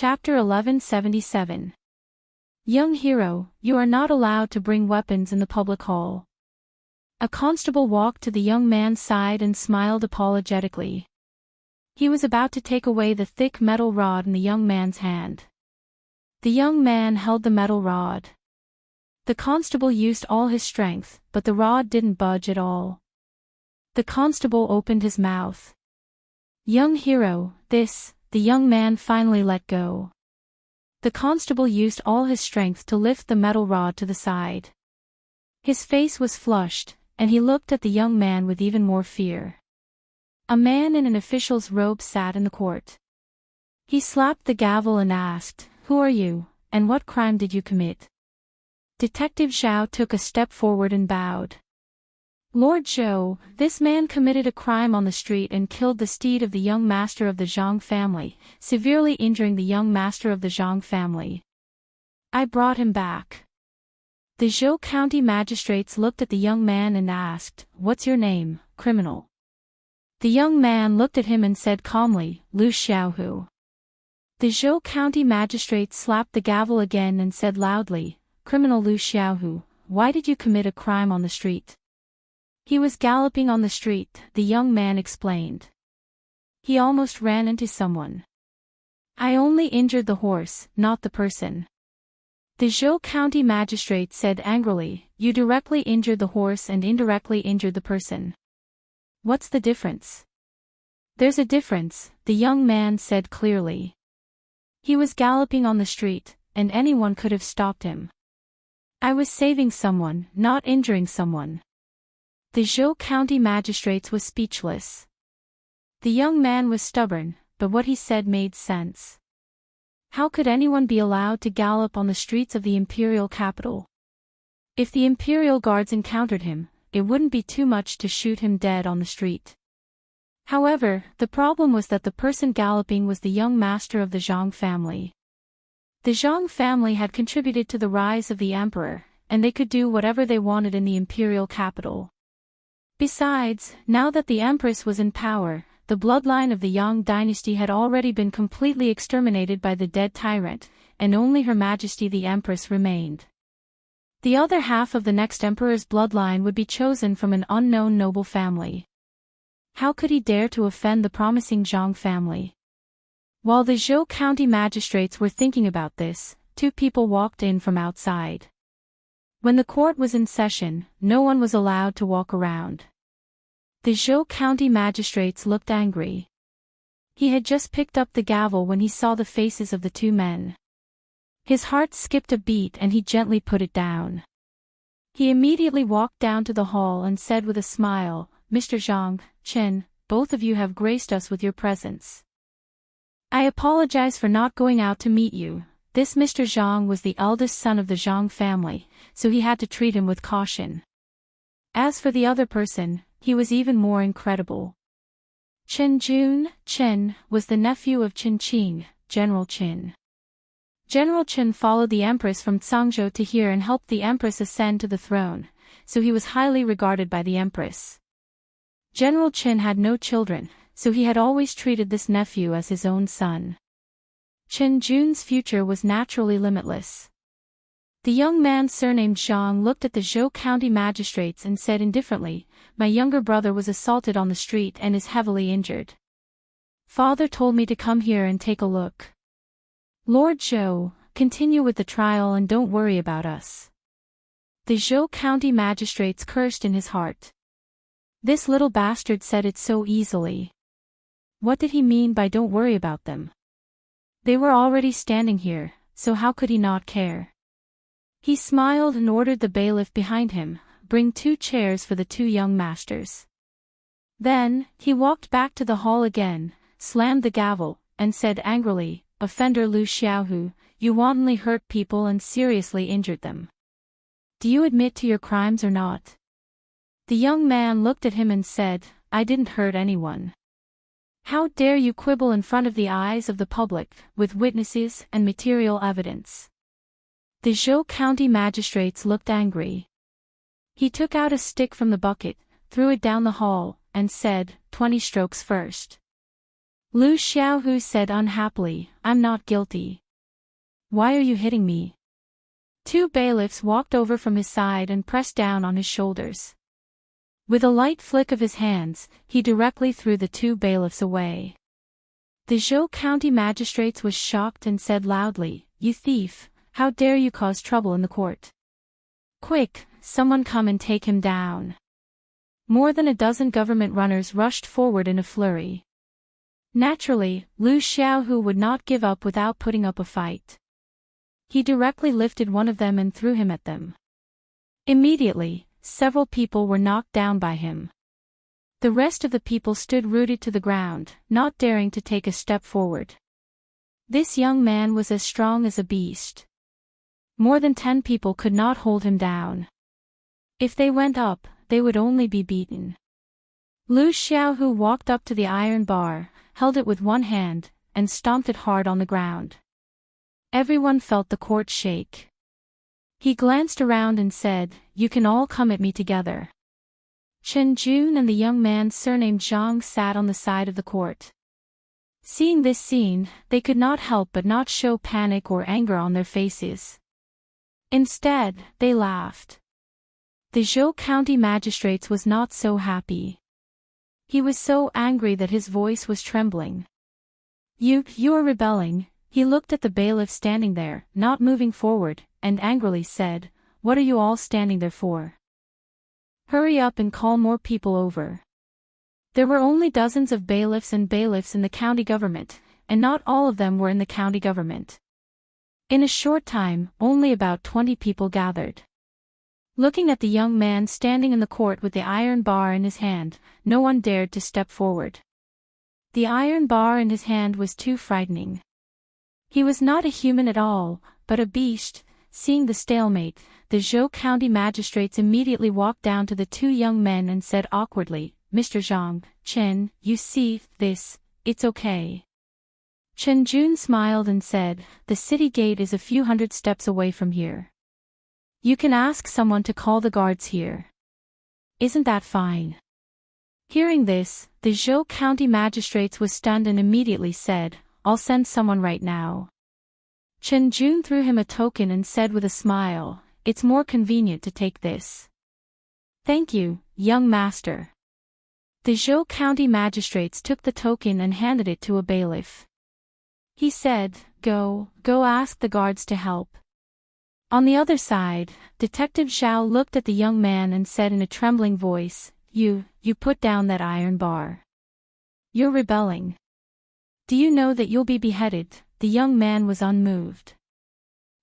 Chapter 1177. Young hero, you are not allowed to bring weapons in the public hall. A constable walked to the young man's side and smiled apologetically. He was about to take away the thick metal rod in the young man's hand. The young man held the metal rod. The constable used all his strength, but the rod didn't budge at all. The constable opened his mouth. Young hero, the young man finally let go. The constable used all his strength to lift the metal rod to the side. His face was flushed, and he looked at the young man with even more fear. A man in an official's robe sat in the court. He slapped the gavel and asked, "Who are you, and what crime did you commit?" Detective Zhao took a step forward and bowed. "Lord Zhou, this man committed a crime on the street and killed the steed of the young master of the Zhang family, severely injuring the young master of the Zhang family. I brought him back." The Zhou County magistrates looked at the young man and asked, "What's your name, criminal?" The young man looked at him and said calmly, "Lu Xiaohu." The Zhou County magistrates slapped the gavel again and said loudly, "Criminal Lu Xiaohu, why did you commit a crime on the street?" "He was galloping on the street," the young man explained. "He almost ran into someone. I only injured the horse, not the person." The Zhou County magistrate said angrily, "You directly injured the horse and indirectly injured the person. What's the difference?" "There's a difference," the young man said clearly. "He was galloping on the street, and anyone could have stopped him. I was saving someone, not injuring someone." The Zhou County magistrates was speechless. The young man was stubborn, but what he said made sense. How could anyone be allowed to gallop on the streets of the imperial capital? If the imperial guards encountered him, it wouldn't be too much to shoot him dead on the street. However, the problem was that the person galloping was the young master of the Zhang family. The Zhang family had contributed to the rise of the emperor, and they could do whatever they wanted in the imperial capital. Besides, now that the empress was in power, the bloodline of the Yang dynasty had already been completely exterminated by the dead tyrant, and only Her Majesty the Empress remained. The other half of the next emperor's bloodline would be chosen from an unknown noble family. How could he dare to offend the promising Zhang family? While the Zhou County magistrates were thinking about this, two people walked in from outside. When the court was in session, no one was allowed to walk around. The Zhou County magistrates looked angry. He had just picked up the gavel when he saw the faces of the two men. His heart skipped a beat and he gently put it down. He immediately walked down to the hall and said with a smile, "Mr. Zhang, Chen, both of you have graced us with your presence. I apologize for not going out to meet you." This Mr. Zhang was the eldest son of the Zhang family, so he had to treat him with caution. As for the other person, he was even more incredible. Chen was the nephew of Chen Qing, General Chen. General Chen followed the empress from Cangzhou to here and helped the empress ascend to the throne, so he was highly regarded by the empress. General Chen had no children, so he had always treated this nephew as his own son. Chen Jun's future was naturally limitless. The young man surnamed Zhang looked at the Zhou County magistrates and said indifferently, "My younger brother was assaulted on the street and is heavily injured. Father told me to come here and take a look. Lord Zhou, continue with the trial and don't worry about us." The Zhou County magistrates cursed in his heart. This little bastard said it so easily. What did he mean by don't worry about them? They were already standing here, so how could he not care? He smiled and ordered the bailiff behind him, "Bring 2 chairs for the 2 young masters." Then, he walked back to the hall again, slammed the gavel, and said angrily, "Offender Lu Xiaohu, you wantonly hurt people and seriously injured them. Do you admit to your crimes or not?" The young man looked at him and said, "I didn't hurt anyone." "How dare you quibble in front of the eyes of the public, with witnesses and material evidence?" The Zhou County magistrates looked angry. He took out a stick from the bucket, threw it down the hall, and said, 20 strokes first." Lu Xiaohu said unhappily, I'm not guilty. Why are you hitting me? Two bailiffs walked over from his side and pressed down on his shoulders. With a light flick of his hands, he directly threw the two bailiffs away. The Zhou County magistrates was shocked and said loudly, You thief, how dare you cause trouble in the court? Quick, someone come and take him down. More than a dozen government runners rushed forward in a flurry. Naturally, Lu Xiaohu would not give up without putting up a fight. He directly lifted one of them and threw him at them. Immediately, several people were knocked down by him. The rest of the people stood rooted to the ground, not daring to take a step forward. This young man was as strong as a beast. More than 10 people could not hold him down. If they went up, they would only be beaten. Lu Xiaohu walked up to the iron bar, held it with one hand, and stomped it hard on the ground. Everyone felt the court shake. He glanced around and said, You can all come at me together. Chen Jun and the young man surnamed Zhang sat on the side of the court. Seeing this scene, they could not help but not show panic or anger on their faces. Instead, they laughed. The Zhou County magistrates was not so happy. He was so angry that his voice was trembling. You are rebelling. He looked at the bailiff standing there, not moving forward, and angrily said, What are you all standing there for? Hurry up and call more people over. There were only dozens of bailiffs in the county government, and not all of them were in the county government. In a short time, only about 20 people gathered. Looking at the young man standing in the court with the iron bar in his hand, no one dared to step forward. The iron bar in his hand was too frightening. He was not a human at all, but a beast. Seeing the stalemate, the Zhou County magistrates immediately walked down to the two young men and said awkwardly, Mr. Zhang, Chen, you see, it's okay. Chen Jun smiled and said, The city gate is a few hundred steps away from here. You can ask someone to call the guards here. Isn't that fine? Hearing this, the Zhou County magistrates was stunned and immediately said, I'll send someone right now. Chen Jun threw him a token and said with a smile, It's more convenient to take this. Thank you, young master. The Zhou County magistrates took the token and handed it to a bailiff. He said, Go ask the guards to help. On the other side, Detective Zhao looked at the young man and said in a trembling voice, You put down that iron bar. You're rebelling. Do you know that you'll be beheaded? The young man was unmoved.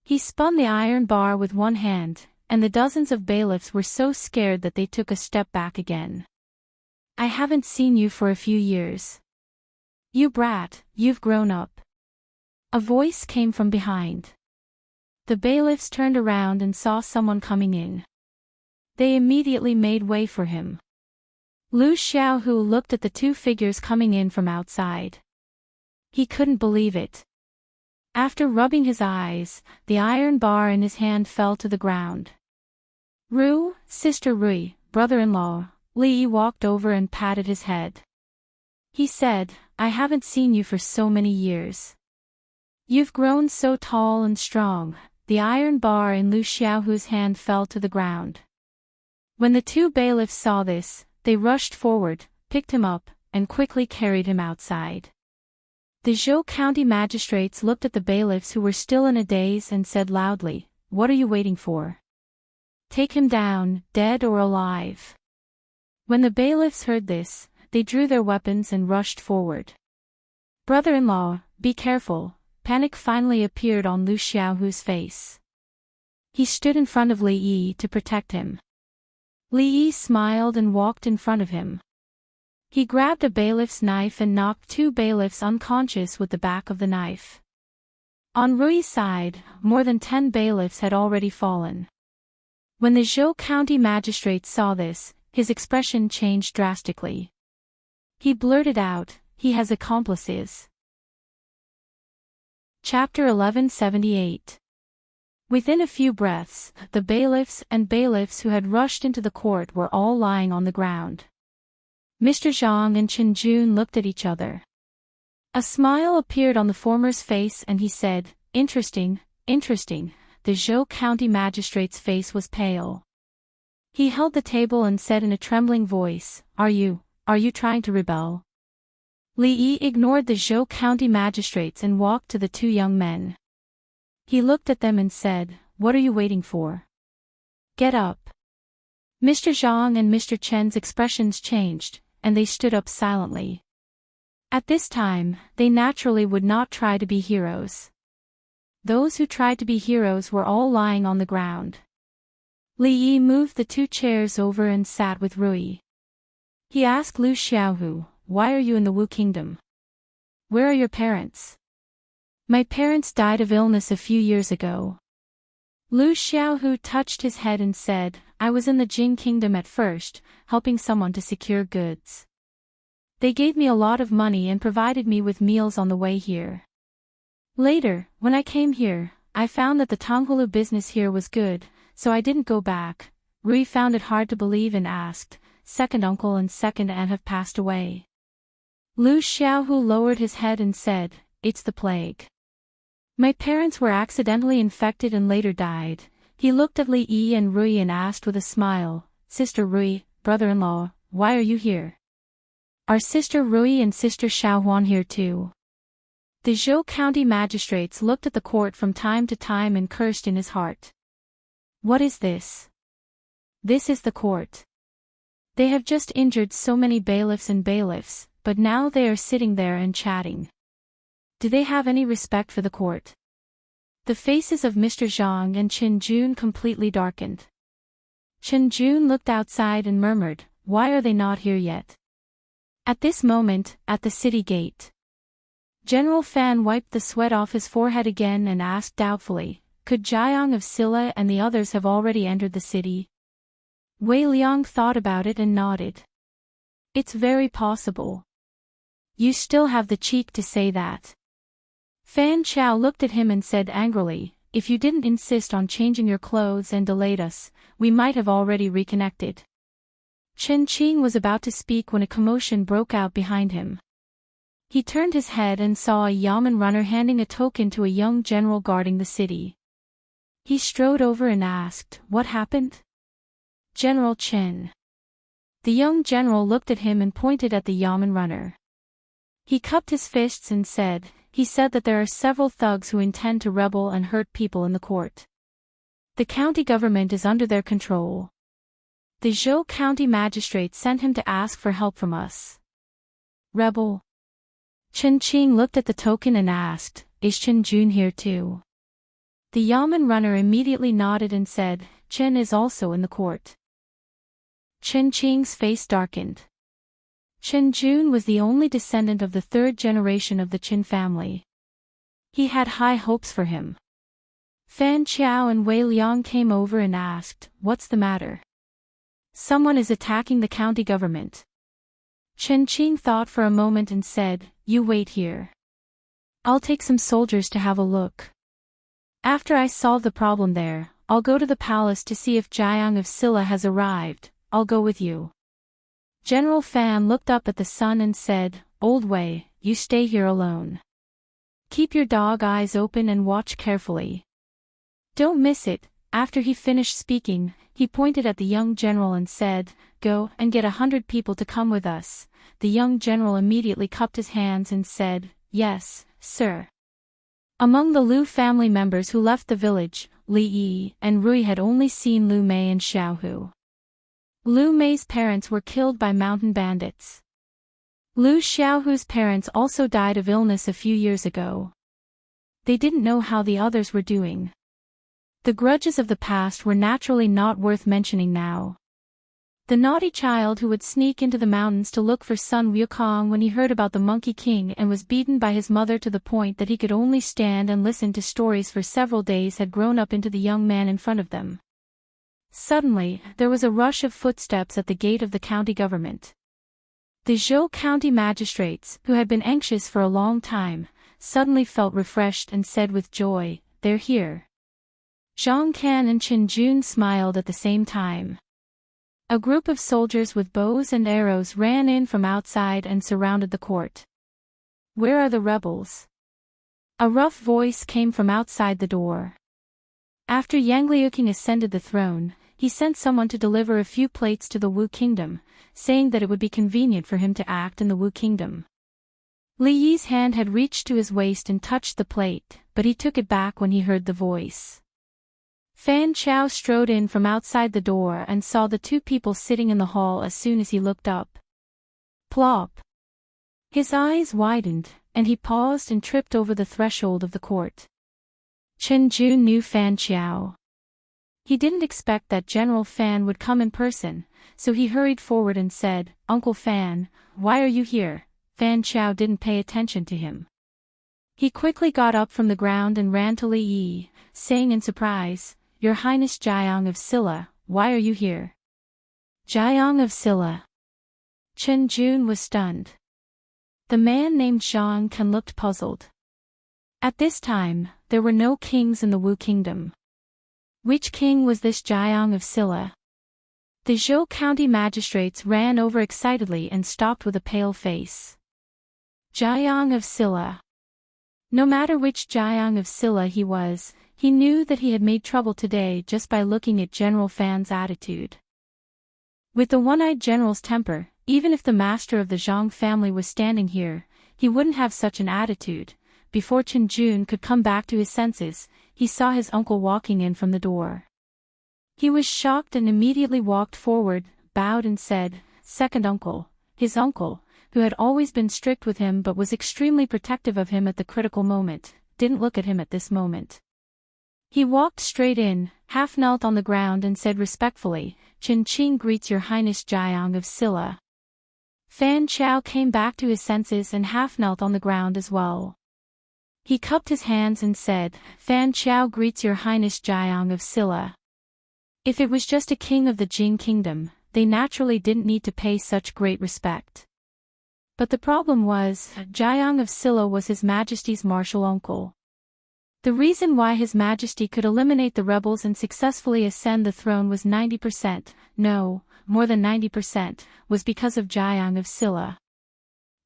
He spun the iron bar with one hand, and the dozens of bailiffs were so scared that they took a step back again. I haven't seen you for a few years. You brat, you've grown up. A voice came from behind. The bailiffs turned around and saw someone coming in. They immediately made way for him. Lu Xiaohu looked at the two figures coming in from outside. He couldn't believe it. After rubbing his eyes, the iron bar in his hand fell to the ground. Ru, Sister Rui, brother-in-law, Li walked over and patted his head. He said, I haven't seen you for so many years. You've grown so tall and strong. The iron bar in Lu Xiaohu's hand fell to the ground. When the two bailiffs saw this, they rushed forward, picked him up, and quickly carried him outside. The Zhou County magistrates looked at the bailiffs who were still in a daze and said loudly, What are you waiting for? Take him down, dead or alive. When the bailiffs heard this, they drew their weapons and rushed forward. Brother-in-law, be careful. Panic finally appeared on Lu Xiaohu's face. He stood in front of Li Yi to protect him. Li Yi smiled and walked in front of him. He grabbed a bailiff's knife and knocked two bailiffs unconscious with the back of the knife. On Rui's side, more than 10 bailiffs had already fallen. When the Zhou County magistrate saw this, his expression changed drastically. He blurted out, He has accomplices. Chapter 1178. Within a few breaths, the bailiffs who had rushed into the court were all lying on the ground. Mr. Zhang and Chen Jun looked at each other. A smile appeared on the former's face and he said, "Interesting, interesting." The Zhou County magistrate's face was pale. He held the table and said in a trembling voice, Are you trying to rebel?" Li Yi ignored the Zhou County magistrates and walked to the two young men. He looked at them and said, "What are you waiting for? Get up." Mr. Zhang and Mr. Chen's expressions changed, and they stood up silently. At this time, they naturally would not try to be heroes. Those who tried to be heroes were all lying on the ground. Li Yi moved the two chairs over and sat with Rui. He asked Lu Xiaohu, "Why are you in the Wu Kingdom? Where are your parents?" "My parents died of illness a few years ago." Lu Xiaohu touched his head and said, "I was in the Jing Kingdom at first, helping someone to secure goods. They gave me a lot of money and provided me with meals on the way here. Later, when I came here, I found that the Tonghulu business here was good, so I didn't go back." Rui found it hard to believe and asked, "Second uncle and second aunt have passed away?" Lu Xiaohu lowered his head and said, "It's the plague. My parents were accidentally infected and later died." He looked at Li Yi and Rui and asked with a smile, "Sister Rui, brother-in-law, why are you here? Are Sister Rui and Sister Xiaohuan here too?" The Zhou County magistrates looked at the court from time to time and cursed in his heart. What is this? This is the court. They have just injured so many bailiffs and bailiffs, but now they are sitting there and chatting. Do they have any respect for the court? The faces of Mr. Zhang and Chen Jun completely darkened. Chen Jun looked outside and murmured, "Why are they not here yet?" At this moment, at the city gate, General Fan wiped the sweat off his forehead again and asked doubtfully, "Could Jiang of Silla and the others have already entered the city?" Wei Liang thought about it and nodded. "It's very possible." "You still have the cheek to say that." Fan Chao looked at him and said angrily, "If you didn't insist on changing your clothes and delayed us, we might have already reconnected." Chen Qing was about to speak when a commotion broke out behind him. He turned his head and saw a yamen runner handing a token to a young general guarding the city. He strode over and asked, "What happened?" "General Chen." The young general looked at him and pointed at the yamen runner. He cupped his fists and said, "He said that there are several thugs who intend to rebel and hurt people in the court. The county government is under their control. The Zhou County magistrate sent him to ask for help from us." "Rebel?" Chen Qing looked at the token and asked, "Is Chen Jun here too?" The yamen runner immediately nodded and said, "Chen is also in the court." Chen Qing's face darkened. Chen Jun was the only descendant of the third generation of the Qin family. He had high hopes for him. Fan Qiao and Wei Liang came over and asked, "What's the matter?" "Someone is attacking the county government." Chen Qing thought for a moment and said, "You wait here. I'll take some soldiers to have a look. After I solve the problem there, I'll go to the palace to see if Jiang of Silla has arrived. I'll go with you." General Fan looked up at the sun and said, "Old Wei, you stay here alone. Keep your dog eyes open and watch carefully. Don't miss it." After he finished speaking, he pointed at the young general and said, "Go and get 100 people to come with us." The young general immediately cupped his hands and said, "Yes, sir." Among the Lu family members who left the village, Li Yi and Rui had only seen Lu Mei and Xiaohu. Lu Mei's parents were killed by mountain bandits. Lu Xiaohu's parents also died of illness a few years ago. They didn't know how the others were doing. The grudges of the past were naturally not worth mentioning now. The naughty child who would sneak into the mountains to look for Sun Wukong when he heard about the Monkey King and was beaten by his mother to the point that he could only stand and listen to stories for several days had grown up into the young man in front of them. Suddenly, there was a rush of footsteps at the gate of the county government. The Zhou County magistrates, who had been anxious for a long time, suddenly felt refreshed and said with joy, "They're here." Zhang Can and Chen Jun smiled at the same time. A group of soldiers with bows and arrows ran in from outside and surrounded the court. Where are the rebels? A rough voice came from outside the door. After Yang Liuqing ascended the throne, he sent someone to deliver a few plates to the Wu kingdom, saying that it would be convenient for him to act in the Wu kingdom. Li Yi's hand had reached to his waist and touched the plate, but he took it back when he heard the voice. Fan Chao strode in from outside the door and saw the two people sitting in the hall as soon as he looked up. Plop! His eyes widened, and he paused and tripped over the threshold of the court. Chen Jun knew Fan Chao. He didn't expect that General Fan would come in person, so he hurried forward and said, "Uncle Fan, why are you here?" Fan Chao didn't pay attention to him. He quickly got up from the ground and ran to Li Yi, saying in surprise, "Your Highness Jiang of Silla, why are you here?" Jiang of Silla. Chen Jun was stunned. The man named Zhang Kan looked puzzled. At this time, there were no kings in the Wu kingdom. Which king was this Jiang of Silla? The Zhou County magistrates ran over excitedly and stopped with a pale face. Jiang of Silla. No matter which Jiang of Silla he was, he knew that he had made trouble today just by looking at General Fan's attitude. With the one-eyed general's temper, even if the master of the Zhang family was standing here, he wouldn't have such an attitude. Before Chen Jun could come back to his senses, he saw his uncle walking in from the door. He was shocked and immediately walked forward, bowed and said, "Second uncle." His uncle, who had always been strict with him but was extremely protective of him at the critical moment, didn't look at him at this moment. He walked straight in, half knelt on the ground and said respectfully, "Chen Qing greets your Highness Jiang of Silla." Fan Chao came back to his senses and half knelt on the ground as well. He cupped his hands and said, "Fan Chao greets your Highness Jiang of Silla." If it was just a king of the Jing kingdom, they naturally didn't need to pay such great respect. But the problem was, Jiang of Silla was His Majesty's martial uncle. The reason why His Majesty could eliminate the rebels and successfully ascend the throne was 90%, no, more than 90%, was because of Jiang of Silla.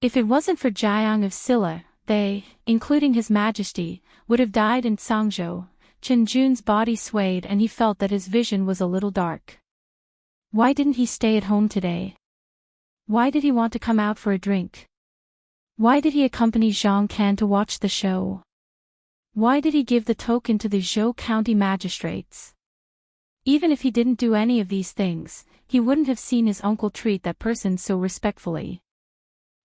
If it wasn't for Jiang of Silla, they, including His Majesty, would have died in Sangzhou. Chen Jun's body swayed and he felt that his vision was a little dark. Why didn't he stay at home today? Why did he want to come out for a drink? Why did he accompany Zhang Kan to watch the show? Why did he give the token to the Zhou County magistrates? Even if he didn't do any of these things, he wouldn't have seen his uncle treat that person so respectfully.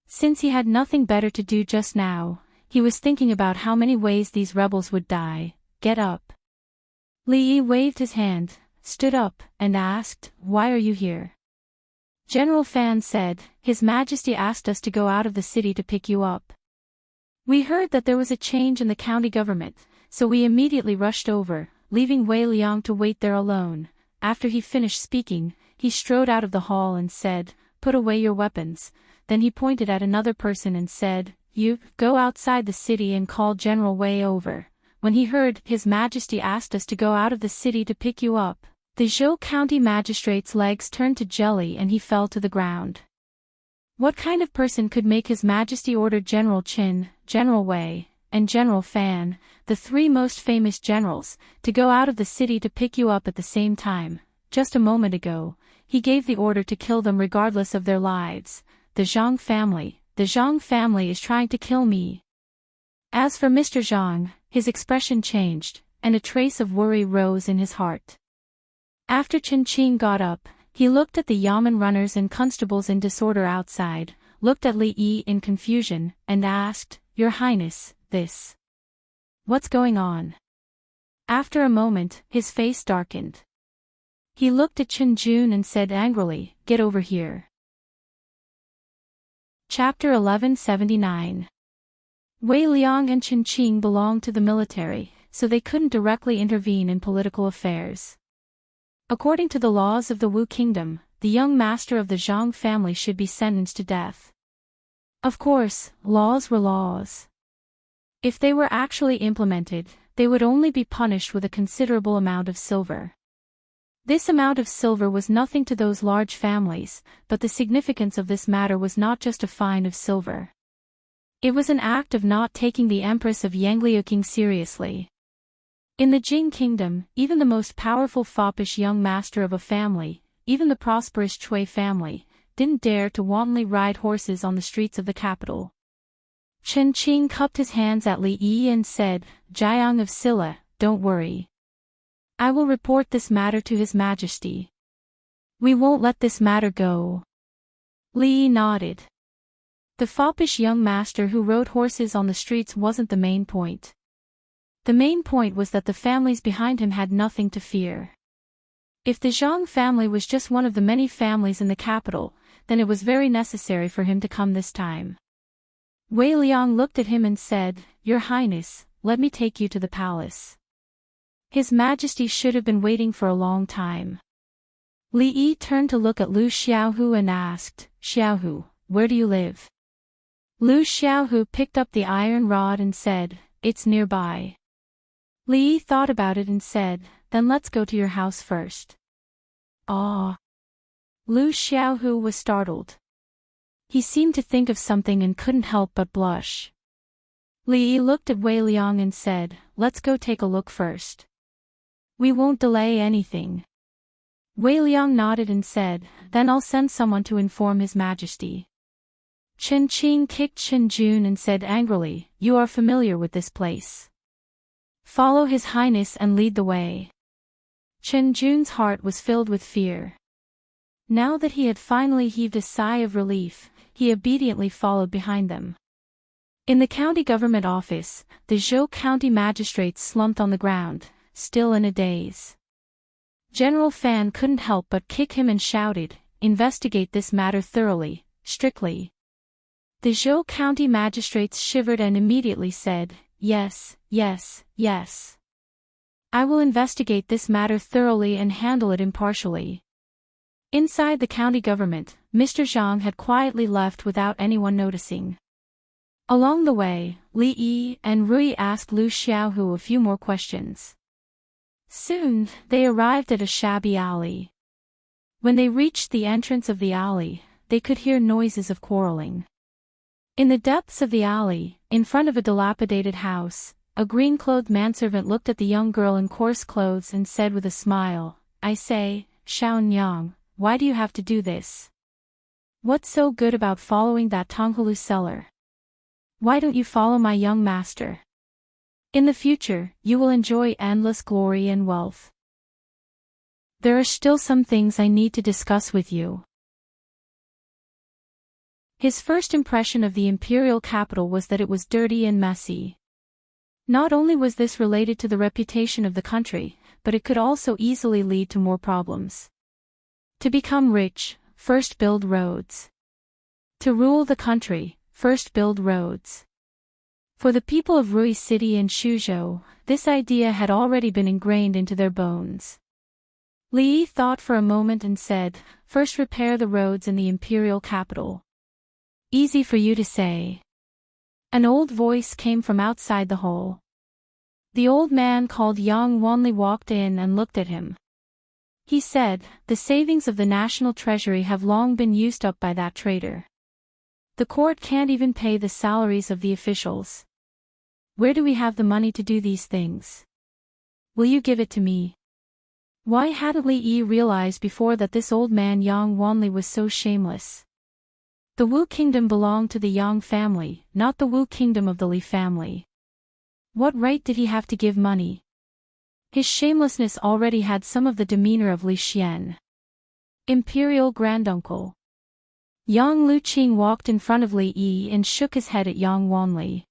Since he had nothing better to do just now, he was thinking about how many ways these rebels would die. "Get up." Li Yi waved his hand, stood up, and asked, "Why are you here?" General Fan said, "His Majesty asked us to go out of the city to pick you up. We heard that there was a change in the county government, so we immediately rushed over, leaving Wei Liang to wait there alone." After he finished speaking, he strode out of the hall and said, "Put away your weapons." Then he pointed at another person and said, "You, go outside the city and call General Wei over." When he heard, "His Majesty asked us to go out of the city to pick you up," the Zhou County magistrate's legs turned to jelly and he fell to the ground. What kind of person could make His Majesty order General Qin, General Wei, and General Fan, the three most famous generals, to go out of the city to pick you up at the same time? Just a moment ago, he gave the order to kill them regardless of their lives. The Zhang family is trying to kill me. As for Mr. Zhang, his expression changed, and a trace of worry rose in his heart. After Chen Qing got up, he looked at the yamen runners and constables in disorder outside, looked at Li Yi in confusion, and asked, "Your Highness, this. What's going on?" After a moment, his face darkened. He looked at Chen Jun and said angrily, "Get over here." Chapter 1179. Wei Liang and Chen Qing belonged to the military, so they couldn't directly intervene in political affairs. According to the laws of the Wu Kingdom, the young master of the Zhang family should be sentenced to death. Of course, laws were laws. If they were actually implemented, they would only be punished with a considerable amount of silver. This amount of silver was nothing to those large families, but the significance of this matter was not just a fine of silver. It was an act of not taking the Empress of Yangliuking seriously. In the Jing kingdom, even the most powerful foppish young master of a family, even the prosperous Chui family, didn't dare to wantonly ride horses on the streets of the capital. Chen Qing cupped his hands at Li Yi and said, "Jiang of Silla, don't worry. I will report this matter to His Majesty. We won't let this matter go." Li Yi nodded. The foppish young master who rode horses on the streets wasn't the main point. The main point was that the families behind him had nothing to fear. If the Zhang family was just one of the many families in the capital, then it was very necessary for him to come this time. Wei Liang looked at him and said, "Your Highness, let me take you to the palace." His Majesty should have been waiting for a long time. Li Yi turned to look at Lu Xiaohu and asked, "Xiaohu, where do you live?" Lu Xiaohu picked up the iron rod and said, "It's nearby." Li Yi thought about it and said, "Then let's go to your house first." "Ah." Lu Xiaohu was startled. He seemed to think of something and couldn't help but blush. Li Yi looked at Wei Liang and said, "Let's go take a look first. We won't delay anything." Wei Liang nodded and said, "Then I'll send someone to inform His Majesty." Chen Qing kicked Chen Jun and said angrily, "You are familiar with this place. Follow His Highness and lead the way." Chen Jun's heart was filled with fear. Now that he had finally heaved a sigh of relief, he obediently followed behind them. In the county government office, the Zhou County magistrate slumped on the ground, still in a daze. General Fan couldn't help but kick him and shouted, "Investigate this matter thoroughly, strictly." The Zhou County magistrates shivered and immediately said, "Yes, yes, yes. I will investigate this matter thoroughly and handle it impartially." Inside the county government, Mr. Zhang had quietly left without anyone noticing. Along the way, Li Yi and Rui asked Lu Xiaohu a few more questions. Soon, they arrived at a shabby alley. When they reached the entrance of the alley, they could hear noises of quarreling. In the depths of the alley, in front of a dilapidated house, a green-clothed manservant looked at the young girl in coarse clothes and said with a smile, "I say, Xiaonyang, why do you have to do this? What's so good about following that Tonghalu seller? Why don't you follow my young master? In the future, you will enjoy endless glory and wealth." "There are still some things I need to discuss with you." His first impression of the imperial capital was that it was dirty and messy. Not only was this related to the reputation of the country, but it could also easily lead to more problems. To become rich, first build roads. To rule the country, first build roads. For the people of Rui City and Shuzhou, this idea had already been ingrained into their bones. Li Yi thought for a moment and said, "First repair the roads in the imperial capital." "Easy for you to say." An old voice came from outside the hall. The old man called Yang Wanli walked in and looked at him. He said, "The savings of the national treasury have long been used up by that traitor. The court can't even pay the salaries of the officials. Where do we have the money to do these things? Will you give it to me?" Why hadn't Li Yi realized before that this old man Yang Wanli was so shameless? The Wu kingdom belonged to the Yang family, not the Wu kingdom of the Li family. What right did he have to give money? His shamelessness already had some of the demeanor of Li Xian. Imperial granduncle. Yang Luqing walked in front of Li Yi and shook his head at Yang Wanli.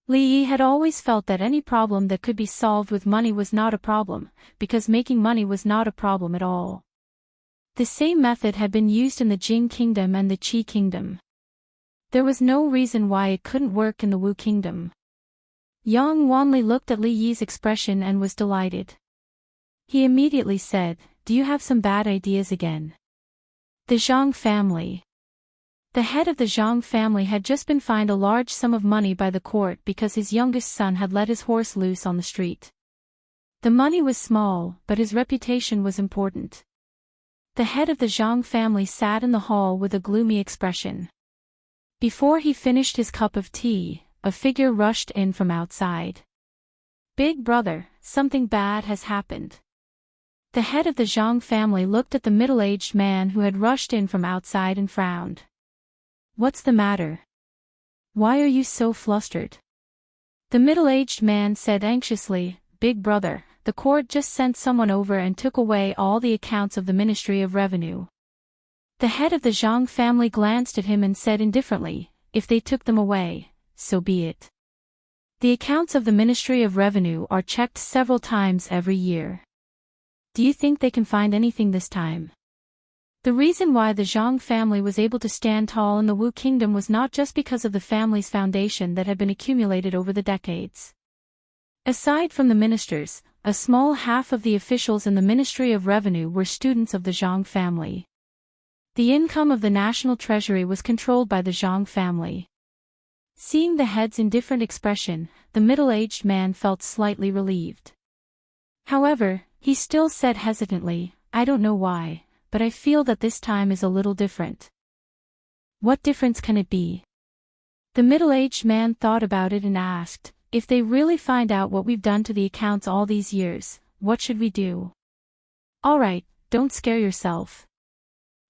Li Yi had always felt that any problem that could be solved with money was not a problem, because making money was not a problem at all. The same method had been used in the Jing kingdom and the Qi kingdom. There was no reason why it couldn't work in the Wu kingdom. Yang Wanli looked at Li Yi's expression and was delighted. He immediately said, "Do you have some bad ideas again?" The Zhang family. The head of the Zhang family had just been fined a large sum of money by the court because his youngest son had let his horse loose on the street. The money was small, but his reputation was important. The head of the Zhang family sat in the hall with a gloomy expression. Before he finished his cup of tea, a figure rushed in from outside. "Big brother, something bad has happened." The head of the Zhang family looked at the middle-aged man who had rushed in from outside and frowned. "What's the matter? Why are you so flustered?" The middle-aged man said anxiously, "Big brother, the court just sent someone over and took away all the accounts of the Ministry of Revenue." The head of the Zhang family glanced at him and said indifferently, "If they took them away, so be it. The accounts of the Ministry of Revenue are checked several times every year. Do you think they can find anything this time?" The reason why the Zhang family was able to stand tall in the Wu kingdom was not just because of the family's foundation that had been accumulated over the decades. Aside from the ministers, a small half of the officials in the Ministry of Revenue were students of the Zhang family. The income of the national treasury was controlled by the Zhang family. Seeing the head's indifferent expression, the middle-aged man felt slightly relieved. However, he still said hesitantly, "I don't know why, but I feel that this time is a little different." "What difference can it be?" The middle-aged man thought about it and asked, "If they really find out what we've done to the accounts all these years, what should we do?" "All right, don't scare yourself."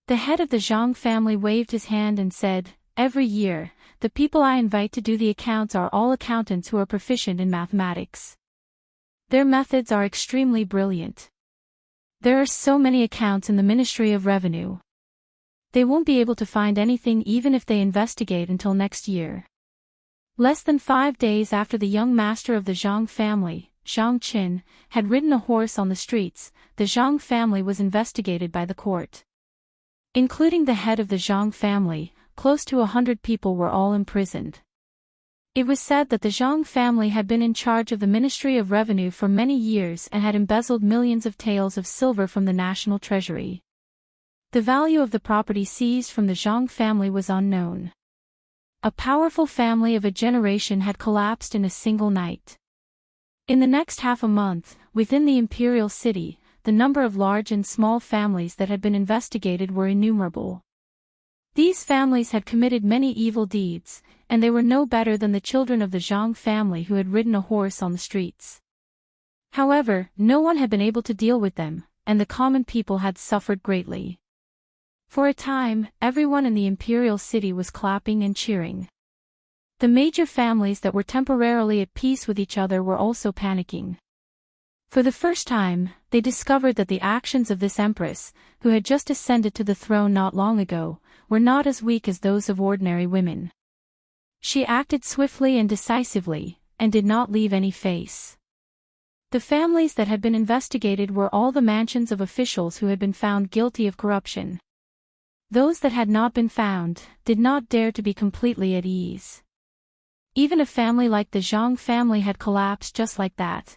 The head of the Zhang family waved his hand and said, "Every year, the people I invite to do the accounts are all accountants who are proficient in mathematics. Their methods are extremely brilliant. There are so many accounts in the Ministry of Revenue. They won't be able to find anything even if they investigate until next year." Less than 5 days after the young master of the Zhang family, Zhang Qin, had ridden a horse on the streets, the Zhang family was investigated by the court. Including the head of the Zhang family, close to 100 people were all imprisoned. It was said that the Zhang family had been in charge of the Ministry of Revenue for many years and had embezzled millions of taels of silver from the national treasury. The value of the property seized from the Zhang family was unknown. A powerful family of a generation had collapsed in a single night. In the next half a month, within the imperial city, the number of large and small families that had been investigated were innumerable. These families had committed many evil deeds, and they were no better than the children of the Zhang family who had ridden a horse on the streets. However, no one had been able to deal with them, and the common people had suffered greatly. For a time, everyone in the imperial city was clapping and cheering. The major families that were temporarily at peace with each other were also panicking. For the first time, they discovered that the actions of this empress, who had just ascended to the throne not long ago, were not as weak as those of ordinary women. She acted swiftly and decisively, and did not leave any face. The families that had been investigated were all the mansions of officials who had been found guilty of corruption. Those that had not been found did not dare to be completely at ease. Even a family like the Zhang family had collapsed just like that.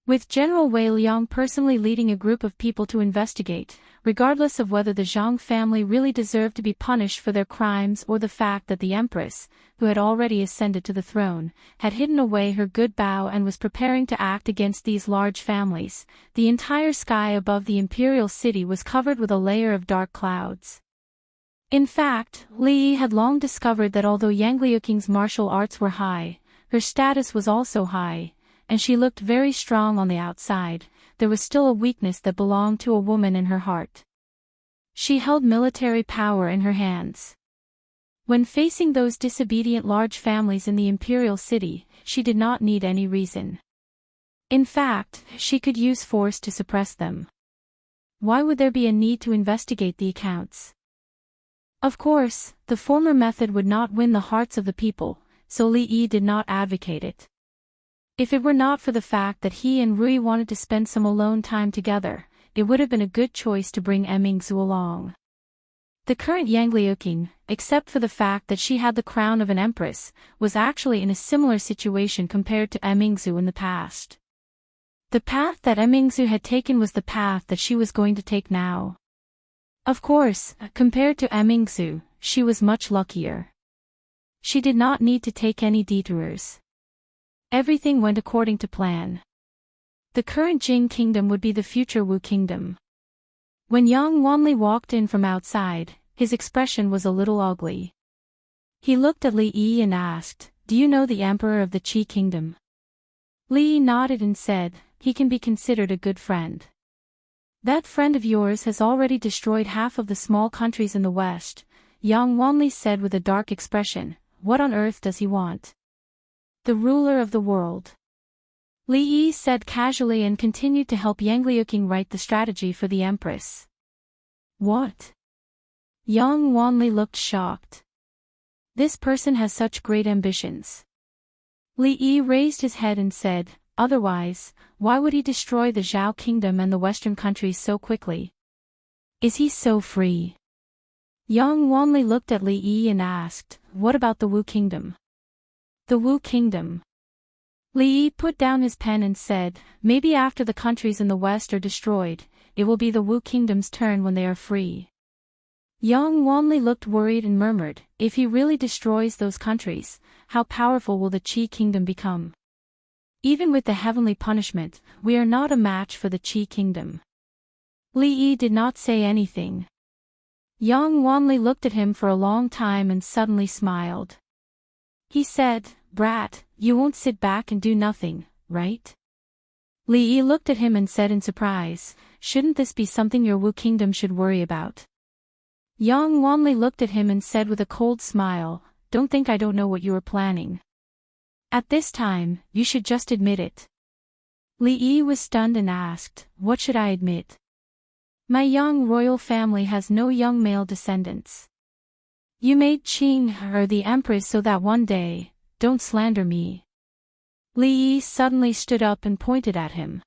With General Wei Liang personally leading a group of people to investigate, regardless of whether the Zhang family really deserved to be punished for their crimes or the fact that the empress, who had already ascended to the throne, had hidden away her good bow and was preparing to act against these large families, the entire sky above the imperial city was covered with a layer of dark clouds. In fact, Li Yi had long discovered that although Yang Liuqing's martial arts were high, her status was also high, and she looked very strong on the outside, there was still a weakness that belonged to a woman in her heart. She held military power in her hands. When facing those disobedient large families in the imperial city, she did not need any reason. In fact, she could use force to suppress them. Why would there be a need to investigate the accounts? Of course, the former method would not win the hearts of the people, so Li Yi did not advocate it. If it were not for the fact that he and Rui wanted to spend some alone time together, it would have been a good choice to bring Mingzu along. The current Yang Liuqing, except for the fact that she had the crown of an empress, was actually in a similar situation compared to Mingzu in the past. The path that Mingzu had taken was the path that she was going to take now. Of course, compared to Mingzu, she was much luckier. She did not need to take any detours. Everything went according to plan. The current Jing kingdom would be the future Wu kingdom. When Yang Wanli walked in from outside, his expression was a little ugly. He looked at Li Yi and asked, "Do you know the emperor of the Qi kingdom?" Li Yi nodded and said, "He can be considered a good friend." "That friend of yours has already destroyed half of the small countries in the west," Yang Wanli said with a dark expression. "What on earth does he want?" "The ruler of the world," Li Yi said casually and continued to help Yang Liuqing write the strategy for the empress. "What?" Yang Wanli looked shocked. "This person has such great ambitions." Li Yi raised his head and said, "Otherwise, why would he destroy the Zhao kingdom and the western countries so quickly? Is he so free?" Yang Wanli looked at Li Yi and asked, "What about the Wu kingdom?" "The Wu kingdom." Li Yi put down his pen and said, "Maybe after the countries in the west are destroyed, it will be the Wu kingdom's turn when they are free." Yang Wanli looked worried and murmured, "If he really destroys those countries, how powerful will the Qi kingdom become? Even with the heavenly punishment, we are not a match for the Qi kingdom." Li Yi did not say anything. Yang Wanli looked at him for a long time and suddenly smiled. He said, "Brat, you won't sit back and do nothing, right?" Li Yi looked at him and said in surprise, "Shouldn't this be something your Wu kingdom should worry about?" Yang Wanli looked at him and said with a cold smile, "Don't think I don't know what you are planning. At this time, you should just admit it." Li Yi was stunned and asked, "What should I admit?" "My young royal family has no young male descendants. You made Qing her the empress so that one day, don't slander me." Li Yi suddenly stood up and pointed at him.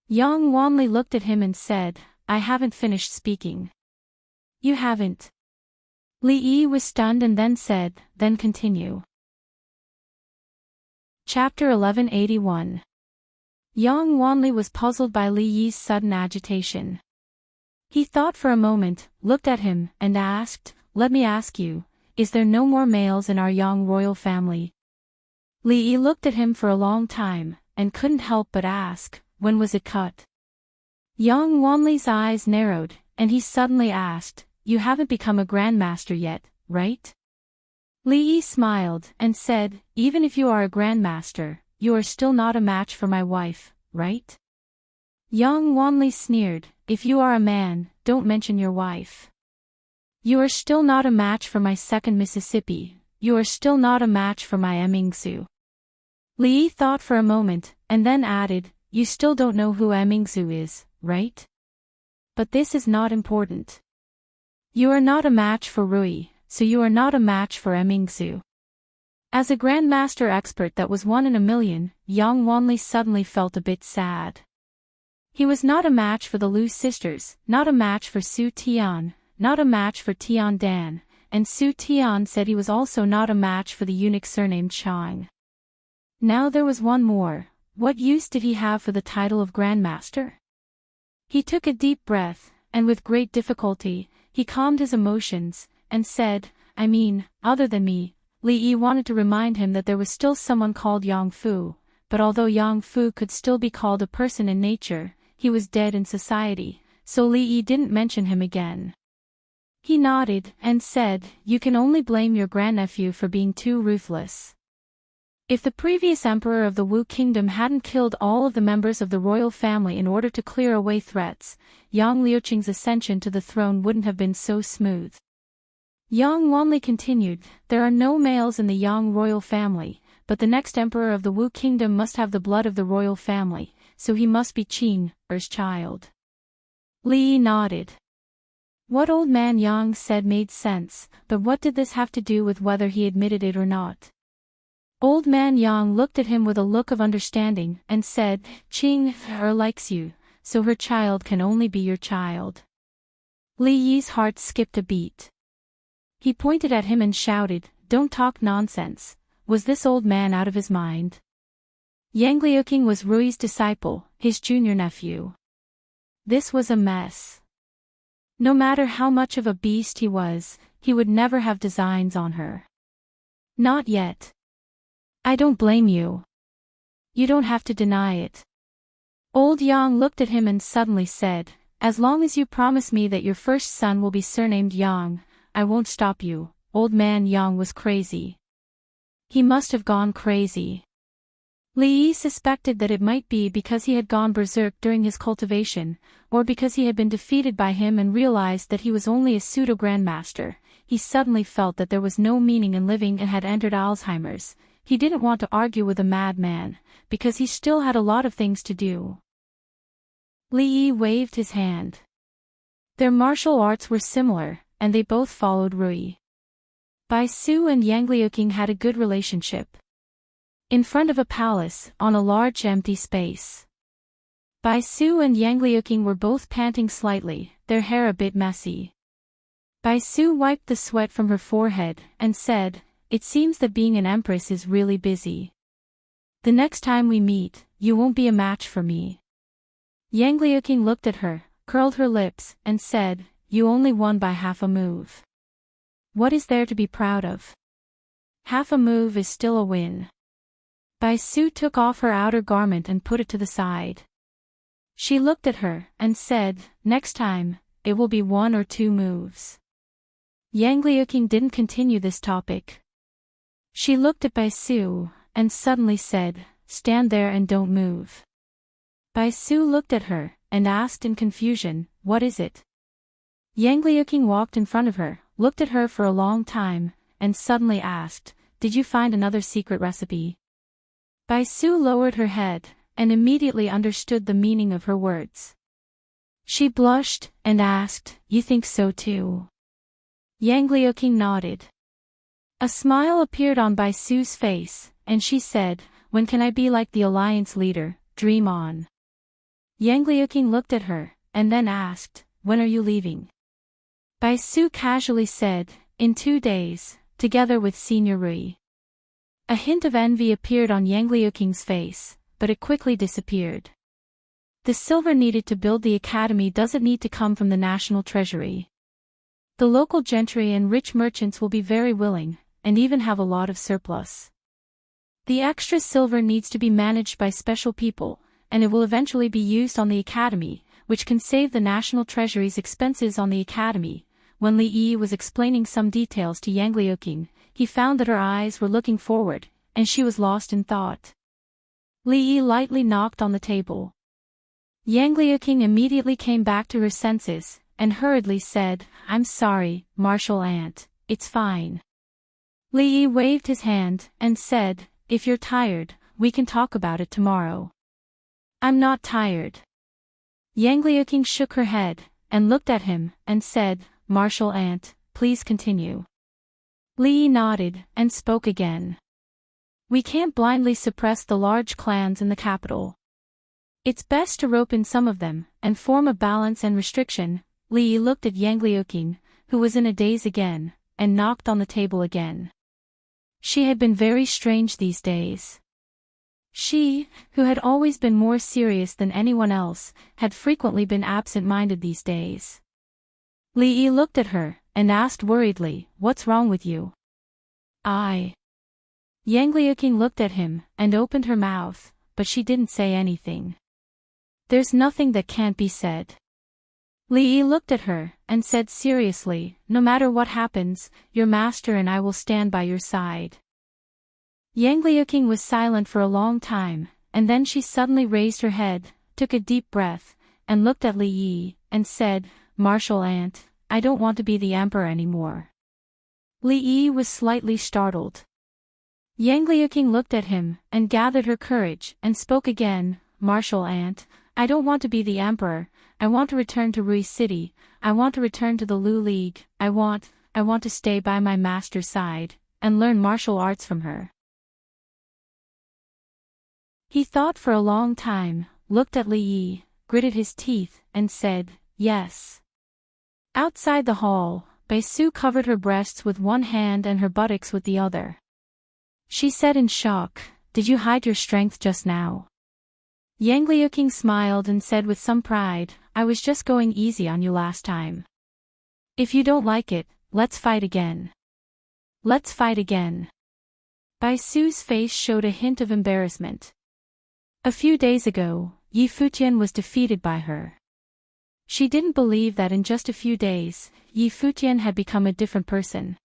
Yang Wanli looked at him and said, "I haven't finished speaking." "You haven't?" Li Yi was stunned and then said, "Then continue." Chapter 1181. Yang Wanli was puzzled by Li Yi's sudden agitation. He thought for a moment, looked at him, and asked, "Let me ask you, is there no more males in our young royal family?" Li Yi looked at him for a long time, and couldn't help but ask, "When was it cut?" Yang Wanli's eyes narrowed, and he suddenly asked, "You haven't become a grandmaster yet, right?" Li Yi smiled, and said, "Even if you are a grandmaster, you are still not a match for my wife, right?" Yang Wanli sneered, "If you are a man, don't mention your wife. You are still not a match for my second Mississippi, you are still not a match for my Emingsu." Li Yi thought for a moment, and then added, "You still don't know who Emingsu is, right? But this is not important. You are not a match for Rui, so you are not a match for Emingsu." As a grandmaster expert that was 1 in a million, Yang Wanli suddenly felt a bit sad. He was not a match for the Lu sisters, not a match for Su Tian, not a match for Tian Dan, and Su Tian said he was also not a match for the eunuch surnamed Chang. Now there was one more. What use did he have for the title of Grandmaster? He took a deep breath, and with great difficulty, he calmed his emotions, and said, "I mean, other than me." Li Yi wanted to remind him that there was still someone called Yang Fu, but although Yang Fu could still be called a person in nature, he was dead in society, so Li Yi didn't mention him again. He nodded, and said, "You can only blame your grandnephew for being too ruthless. If the previous emperor of the Wu kingdom hadn't killed all of the members of the royal family in order to clear away threats, Yang Liuqing's ascension to the throne wouldn't have been so smooth." Yang Wanli continued, "There are no males in the Yang royal family, but the next emperor of the Wu kingdom must have the blood of the royal family, so he must be Qin, er's child." Li Yi nodded. What old man Yang said made sense, but what did this have to do with whether he admitted it or not? Old man Yang looked at him with a look of understanding, and said, "Qing her likes you, so her child can only be your child." Li Yi's heart skipped a beat. He pointed at him and shouted, "Don't talk nonsense. Was this old man out of his mind?" Yang Liuqing was Rui's disciple, his junior nephew. This was a mess. No matter how much of a beast he was, he would never have designs on her. Not yet. "I don't blame you. You don't have to deny it." Old Yang looked at him and suddenly said, "As long as you promise me that your first son will be surnamed Yang, I won't stop you, old man Yang was crazy. He must have gone crazy. Li Yi suspected that it might be because he had gone berserk during his cultivation, or because he had been defeated by him and realized that he was only a pseudo-grandmaster. He suddenly felt that there was no meaning in living and had entered Alzheimer's. He didn't want to argue with a madman, because he still had a lot of things to do. Li Yi waved his hand. Their martial arts were similar, and they both followed Rui. Bai Su and Yang Liuqing had a good relationship. In front of a palace, on a large empty space. Bai Su and Yang Liuqing were both panting slightly, their hair a bit messy. Bai Su wiped the sweat from her forehead, and said, "It seems that being an empress is really busy. The next time we meet, you won't be a match for me." Yang Liuqing looked at her, curled her lips, and said, "You only won by half a move. What is there to be proud of? Half a move is still a win." Bai Su took off her outer garment and put it to the side. She looked at her, and said, "Next time, it will be 1 or 2 moves." Yang Liuqing didn't continue this topic. She looked at Bai Su, and suddenly said, "Stand there and don't move." Bai Su looked at her, and asked in confusion, "What is it?" Yang Liuqing walked in front of her, looked at her for a long time, and suddenly asked, "Did you find another secret recipe?" Bai Su lowered her head, and immediately understood the meaning of her words. She blushed, and asked, "You think so too?" Yang Liuqing nodded. A smile appeared on Bai Su's face, and she said, "When can I be like the alliance leader? Dream on." Yang Liuqing looked at her, and then asked, "When are you leaving?" Bai Su casually said, "In 2 days, together with Senior Rui." A hint of envy appeared on Yang Liuqing's face, but it quickly disappeared. The silver needed to build the academy doesn't need to come from the national treasury. The local gentry and rich merchants will be very willing, and even have a lot of surplus. The extra silver needs to be managed by special people, and it will eventually be used on the academy, which can save the national treasury's expenses on the academy. When Li Yi was explaining some details to Yang Liuqing, he found that her eyes were looking forward, and she was lost in thought. Li Yi lightly knocked on the table. Yang Liuqing immediately came back to her senses, and hurriedly said, "I'm sorry, Martial Aunt, it's fine." Li Yi waved his hand, and said, "If you're tired, we can talk about it tomorrow." "I'm not tired." Yang Liuqing shook her head, and looked at him, and said, "Martial Aunt, please continue." Li Yi nodded, and spoke again. "We can't blindly suppress the large clans in the capital. It's best to rope in some of them, and form a balance and restriction." Li Yi looked at Yang Liuqing, who was in a daze again, and knocked on the table again. She had been very strange these days. She, who had always been more serious than anyone else, had frequently been absent-minded these days. Li Yi looked at her, and asked worriedly, "What's wrong with you?" Yang Liuqing looked at him, and opened her mouth, but she didn't say anything. "There's nothing that can't be said." Li Yi looked at her, and said seriously, "No matter what happens, your master and I will stand by your side." Yang Liuqing was silent for a long time, and then she suddenly raised her head, took a deep breath, and looked at Li Yi, and said, "Martial Aunt, I don't want to be the emperor anymore." Li Yi was slightly startled. Yang Liuqing looked at him, and gathered her courage, and spoke again, "Martial Aunt, I don't want to be the emperor. I want to return to Rui City. I want to return to the Lu League. I want to stay by my master's side, and learn martial arts from her." He thought for a long time, looked at Li Yi, gritted his teeth, and said, "Yes." Outside the hall, Bai Su covered her breasts with one hand and her buttocks with the other. She said in shock, "Did you hide your strength just now?" Yang Liuqing smiled and said with some pride, "I was just going easy on you last time. If you don't like it, let's fight again." "Let's fight again." Bai Su's face showed a hint of embarrassment. A few days ago, Yi Futian was defeated by her. She didn't believe that in just a few days, Yi Futian had become a different person.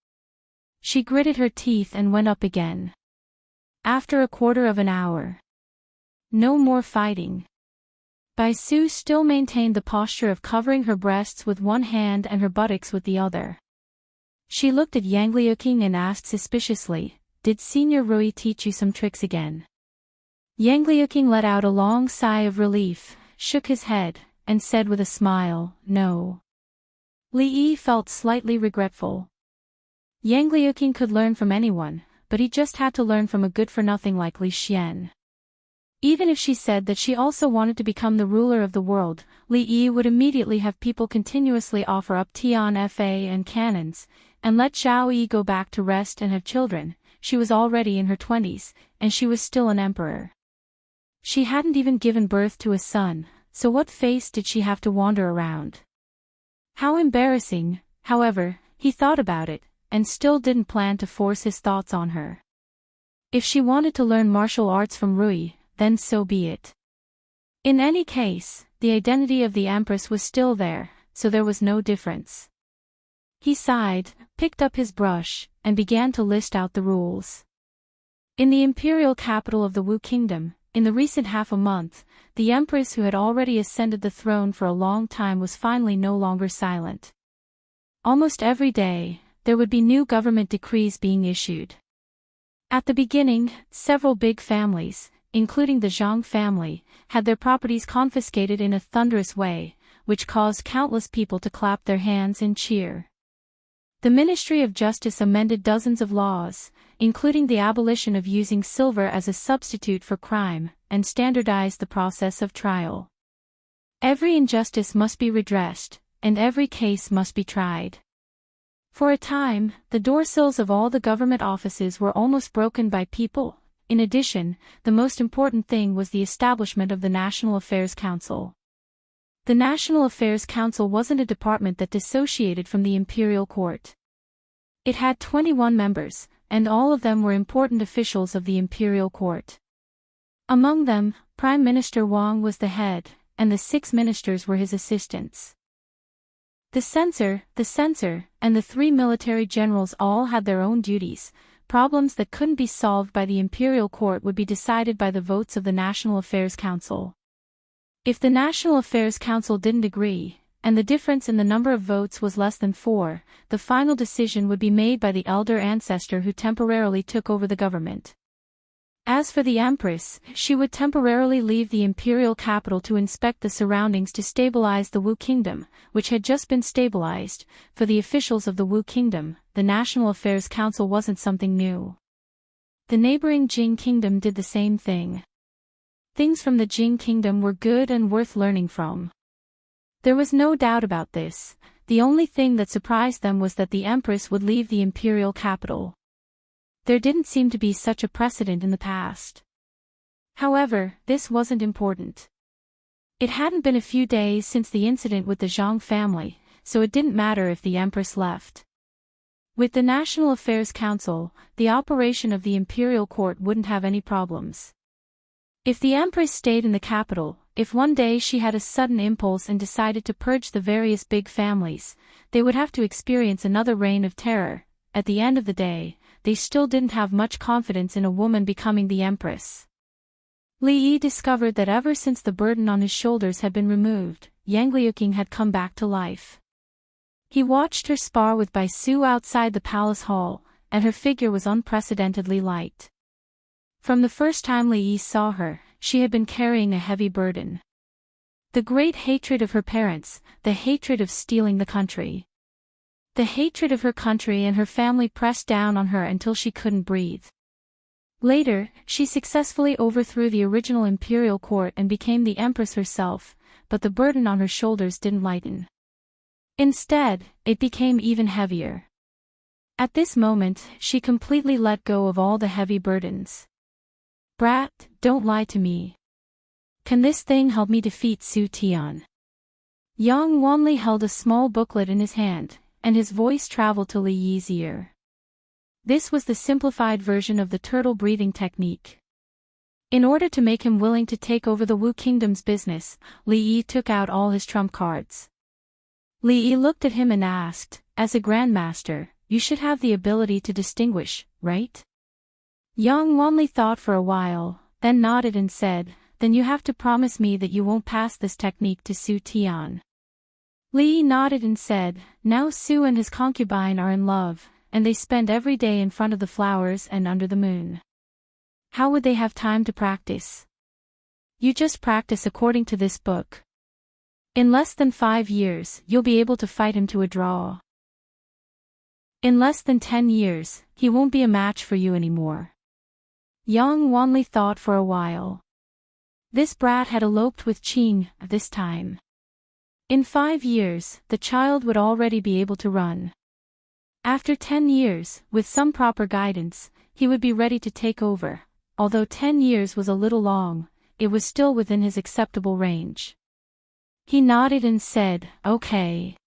She gritted her teeth and went up again. After a quarter of an hour. No more fighting. Bai Su still maintained the posture of covering her breasts with one hand and her buttocks with the other. She looked at Yang Liuqing and asked suspiciously, "Did Senior Rui teach you some tricks again?" Yang Liuqing let out a long sigh of relief, shook his head, and said with a smile, "No." Li Yi felt slightly regretful. Yang Liuqing could learn from anyone, but he just had to learn from a good-for-nothing like Li Xian. Even if she said that she also wanted to become the ruler of the world, Li Yi would immediately have people continuously offer up Tian Fa and cannons, and let Zhao Yi go back to rest and have children. She was already in her 20s, and she was still an emperor. She hadn't even given birth to a son, so what face did she have to wander around? How embarrassing. However, he thought about it, and still didn't plan to force his thoughts on her. If she wanted to learn martial arts from Rui, then so be it. In any case, the identity of the Empress was still there, so there was no difference. He sighed, picked up his brush, and began to list out the rules. In the imperial capital of the Wu Kingdom, in the recent half a month, the Empress who had already ascended the throne for a long time was finally no longer silent. Almost every day, there would be new government decrees being issued. At the beginning, several big families, including the Zhang family, had their properties confiscated in a thunderous way, which caused countless people to clap their hands and cheer. The Ministry of Justice amended dozens of laws, including the abolition of using silver as a substitute for crime, and standardized the process of trial. Every injustice must be redressed, and every case must be tried. For a time, the doorsills of all the government offices were almost broken by people. In addition, the most important thing was the establishment of the National Affairs Council. The National Affairs Council wasn't a department that dissociated from the imperial court. It had 21 members, and all of them were important officials of the imperial court. Among them, Prime Minister Wang was the head, and the 6 ministers were his assistants. The censor, and the 3 military generals all had their own duties. Problems that couldn't be solved by the imperial court would be decided by the votes of the National Affairs Council. If the National Affairs Council didn't agree, and the difference in the number of votes was less than 4, the final decision would be made by the elder ancestor who temporarily took over the government. As for the Empress, she would temporarily leave the imperial capital to inspect the surroundings to stabilize the Wu Kingdom, which had just been stabilized. For the officials of the Wu Kingdom, the National Affairs Council wasn't something new. The neighboring Jing Kingdom did the same thing. Things from the Jing Kingdom were good and worth learning from. There was no doubt about this. The only thing that surprised them was that the Empress would leave the imperial capital. There didn't seem to be such a precedent in the past. However, this wasn't important. It hadn't been a few days since the incident with the Zhang family, so it didn't matter if the Empress left. With the National Affairs Council, the operation of the imperial court wouldn't have any problems. If the Empress stayed in the capital, if one day she had a sudden impulse and decided to purge the various big families, they would have to experience another reign of terror. At the end of the day, they still didn't have much confidence in a woman becoming the Empress. Li Yi discovered that ever since the burden on his shoulders had been removed, Yang Liuqing had come back to life. He watched her spar with Bai Su outside the palace hall, and her figure was unprecedentedly light. From the first time Li Yi saw her, she had been carrying a heavy burden. The great hatred of her parents, the hatred of stealing the country. The hatred of her country and her family pressed down on her until she couldn't breathe. Later, she successfully overthrew the original imperial court and became the Empress herself, but the burden on her shoulders didn't lighten. Instead, it became even heavier. At this moment, she completely let go of all the heavy burdens. "Brat, don't lie to me. Can this thing help me defeat Su Tian?" Yang Wanli held a small booklet in his hand, and his voice traveled to Li Yi's ear. This was the simplified version of the turtle breathing technique. In order to make him willing to take over the Wu Kingdom's business, Li Yi took out all his trump cards. Li Yi looked at him and asked, "As a grandmaster, you should have the ability to distinguish, right? Yang Wanli thought for a while, then nodded and said, then you have to promise me that you won't pass this technique to Su Tian. Li nodded and said, now Su and his concubine are in love, and they spend every day in front of the flowers and under the moon. How would they have time to practice? You just practice according to this book. In less than 5 years, you'll be able to fight him to a draw. In less than 10 years, he won't be a match for you anymore. Yang Wanli thought for a while. This brat had eloped with Qing, this time. In 5 years, the child would already be able to run. After 10 years, with some proper guidance, he would be ready to take over. Although 10 years was a little long, it was still within his acceptable range. He nodded and said, okay.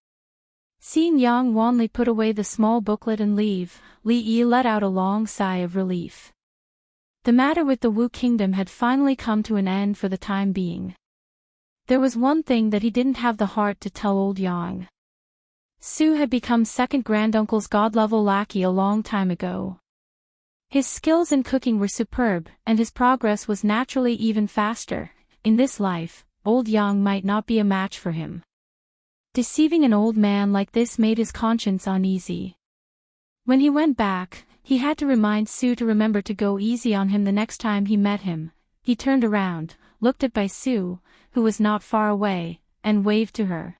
Seeing Yang Wanli put away the small booklet and leave, Li Yi let out a long sigh of relief. The matter with the Wu Kingdom had finally come to an end for the time being. There was one thing that he didn't have the heart to tell old Yang. Su had become second granduncle's god-level lackey a long time ago. His skills in cooking were superb, and his progress was naturally even faster. In this life, old Yang might not be a match for him. Deceiving an old man like this made his conscience uneasy. When he went back, he had to remind Su to remember to go easy on him the next time he met him. He turned around, looked at Bai Su, who was not far away, and waved to her.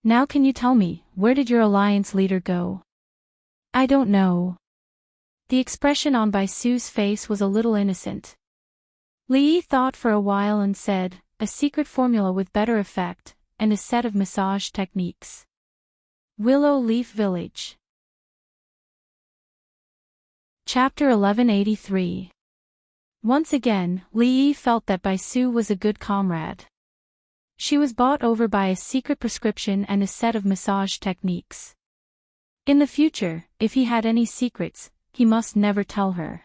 Now can you tell me, where did your alliance leader go? I don't know. The expression on Bai Su's face was a little innocent. Li Yi thought for a while and said, a secret formula with better effect, and a set of massage techniques. Willow Leaf Village. Chapter 1183. Once again, Li Yi felt that Bai Su was a good comrade. She was bought over by a secret prescription and a set of massage techniques. In the future, if he had any secrets, he must never tell her.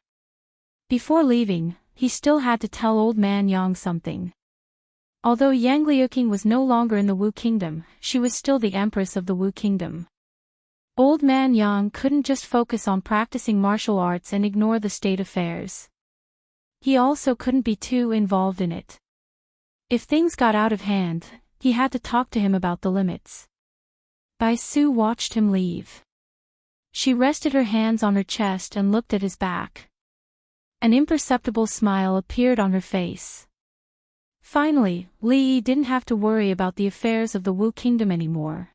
Before leaving, he still had to tell old man Yang something. Although Yang Liuqing was no longer in the Wu Kingdom, she was still the empress of the Wu Kingdom. Old man Yang couldn't just focus on practicing martial arts and ignore the state affairs. He also couldn't be too involved in it. If things got out of hand, he had to talk to him about the limits. Bai Su watched him leave. She rested her hands on her chest and looked at his back. An imperceptible smile appeared on her face. Finally, Li Yi didn't have to worry about the affairs of the Wu Kingdom anymore.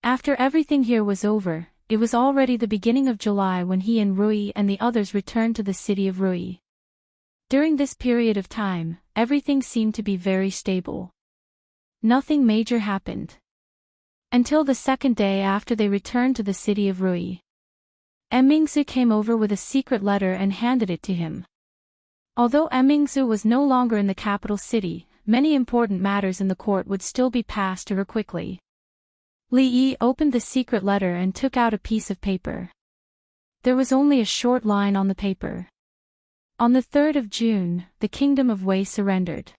After everything here was over, it was already the beginning of July when he and Rui and the others returned to the city of Rui. During this period of time, everything seemed to be very stable. Nothing major happened. Until the second day after they returned to the city of Rui. Mingzu came over with a secret letter and handed it to him. Although Mingzu was no longer in the capital city, many important matters in the court would still be passed to her quickly. Li Yi opened the secret letter and took out a piece of paper. There was only a short line on the paper. On the 3rd of June, the kingdom of Wei surrendered.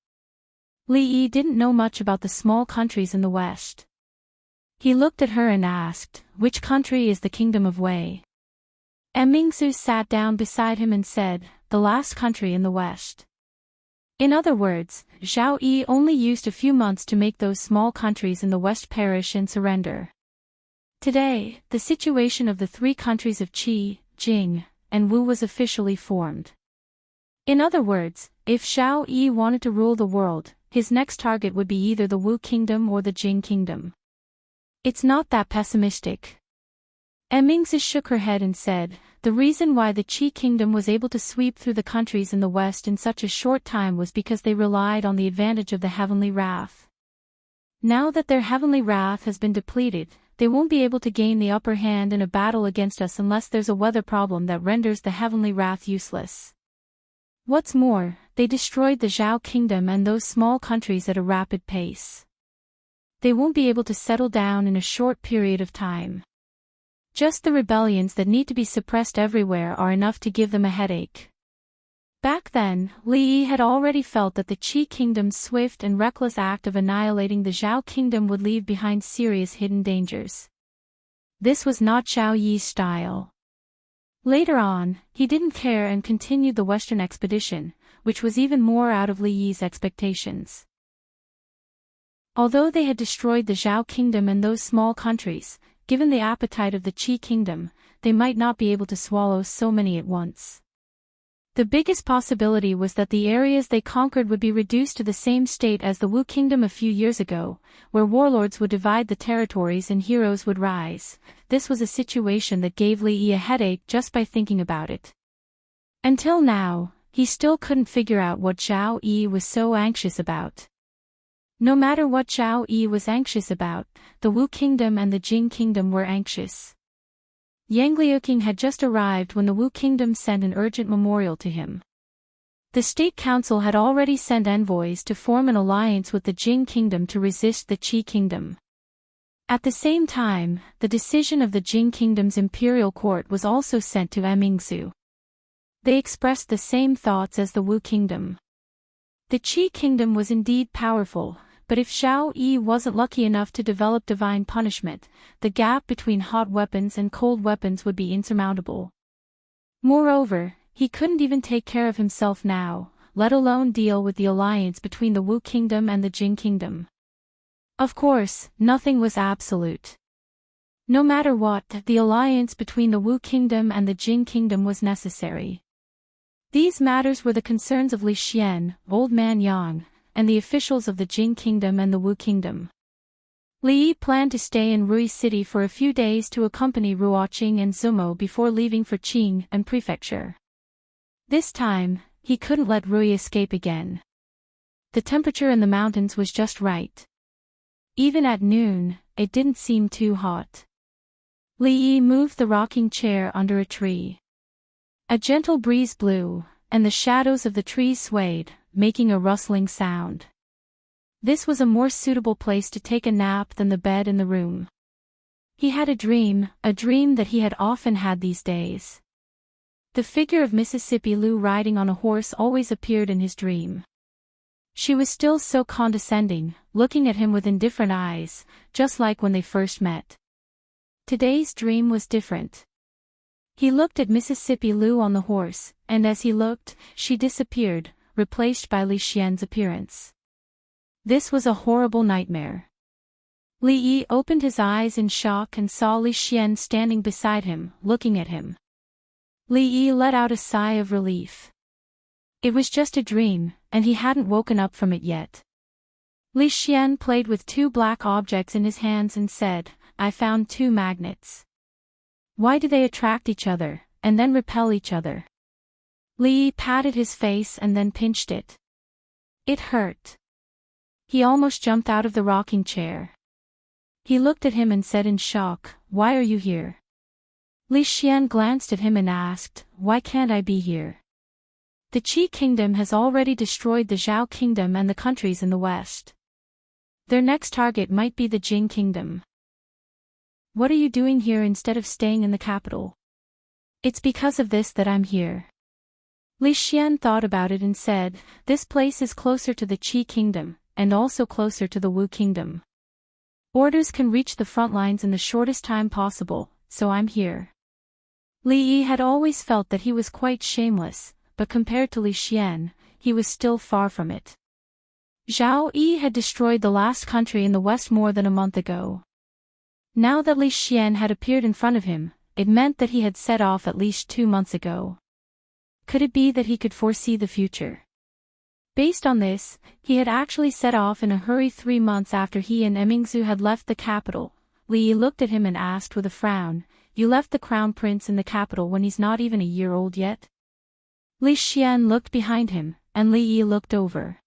Li Yi didn't know much about the small countries in the west. He looked at her and asked, which country is the kingdom of Wei? Mingzu sat down beside him and said, the last country in the west. In other words, Zhao Yi only used a few months to make those small countries in the west perish and surrender. Today, the situation of the 3 countries of Qi, Jing, and Wu was officially formed. In other words, if Zhao Yi wanted to rule the world, his next target would be either the Wu Kingdom or the Jing Kingdom. It's not that pessimistic. Mingzi shook her head and said, the reason why the Qi Kingdom was able to sweep through the countries in the west in such a short time was because they relied on the advantage of the heavenly wrath. Now that their heavenly wrath has been depleted, they won't be able to gain the upper hand in a battle against us unless there's a weather problem that renders the heavenly wrath useless. What's more, they destroyed the Zhao Kingdom and those small countries at a rapid pace. They won't be able to settle down in a short period of time. Just the rebellions that need to be suppressed everywhere are enough to give them a headache. Back then, Li Yi had already felt that the Qi Kingdom's swift and reckless act of annihilating the Zhao Kingdom would leave behind serious hidden dangers. This was not Zhao Yi's style. Later on, he didn't care and continued the Western expedition, which was even more out of Li Yi's expectations. Although they had destroyed the Zhao kingdom and those small countries, given the appetite of the Qi kingdom, they might not be able to swallow so many at once. The biggest possibility was that the areas they conquered would be reduced to the same state as the Wu kingdom a few years ago, where warlords would divide the territories and heroes would rise. This was a situation that gave Li Yi a headache just by thinking about it. Until now, he still couldn't figure out what Zhao Yi was so anxious about. No matter what Zhao Yi was anxious about, the Wu kingdom and the Jing kingdom were anxious. Yang Liuqing had just arrived when the Wu kingdom sent an urgent memorial to him. The state council had already sent envoys to form an alliance with the Jing kingdom to resist the Qi kingdom. At the same time, the decision of the Jing kingdom's imperial court was also sent to Emingzu. They expressed the same thoughts as the Wu kingdom. The Qi kingdom was indeed powerful, but if Zhao Yi wasn't lucky enough to develop divine punishment, the gap between hot weapons and cold weapons would be insurmountable. Moreover, he couldn't even take care of himself now, let alone deal with the alliance between the Wu kingdom and the Jing kingdom. Of course, nothing was absolute. No matter what, the alliance between the Wu kingdom and the Jing kingdom was necessary. These matters were the concerns of Li Xian, Old Man Yang, and the officials of the Jing kingdom and the Wu kingdom. Li Yi planned to stay in Rui City for a few days to accompany Ruoqing and Zumo before leaving for Qing and Prefecture. This time, he couldn't let Rui escape again. The temperature in the mountains was just right. Even at noon, it didn't seem too hot. Li Yi moved the rocking chair under a tree. A gentle breeze blew, and the shadows of the trees swayed, making a rustling sound. This was a more suitable place to take a nap than the bed in the room. He had a dream that he had often had these days. The figure of Mississippi Lu riding on a horse always appeared in his dream. She was still so condescending, looking at him with indifferent eyes, just like when they first met. Today's dream was different. He looked at Mississippi Lu on the horse, and as he looked, she disappeared, replaced by Li Xian's appearance. This was a horrible nightmare. Li Yi opened his eyes in shock and saw Li Xian standing beside him, looking at him. Li Yi let out a sigh of relief. It was just a dream, and he hadn't woken up from it yet. Li Xian played with two black objects in his hands and said, "I found two magnets. Why do they attract each other, and then repel each other?" Li Yi patted his face and then pinched it. It hurt. He almost jumped out of the rocking chair. He looked at him and said in shock, "Why are you here?" Li Xian glanced at him and asked, "Why can't I be here? The Qi kingdom has already destroyed the Zhao kingdom and the countries in the west. Their next target might be the Jing kingdom. What are you doing here instead of staying in the capital?" "It's because of this that I'm here." Li Xian thought about it and said, "This place is closer to the Qi kingdom, and also closer to the Wu kingdom. Orders can reach the front lines in the shortest time possible, so I'm here." Li Yi had always felt that he was quite shameless, but compared to Li Xian, he was still far from it. Zhao Yi had destroyed the last country in the west more than a month ago. Now that Li Xian had appeared in front of him, it meant that he had set off at least 2 months ago. Could it be that he could foresee the future? Based on this, he had actually set off in a hurry 3 months after he and Emingzu had left the capital. Li Yi looked at him and asked with a frown, "You left the crown prince in the capital when he's not even a year old yet?" Li Xian looked behind him, and Li Yi looked over.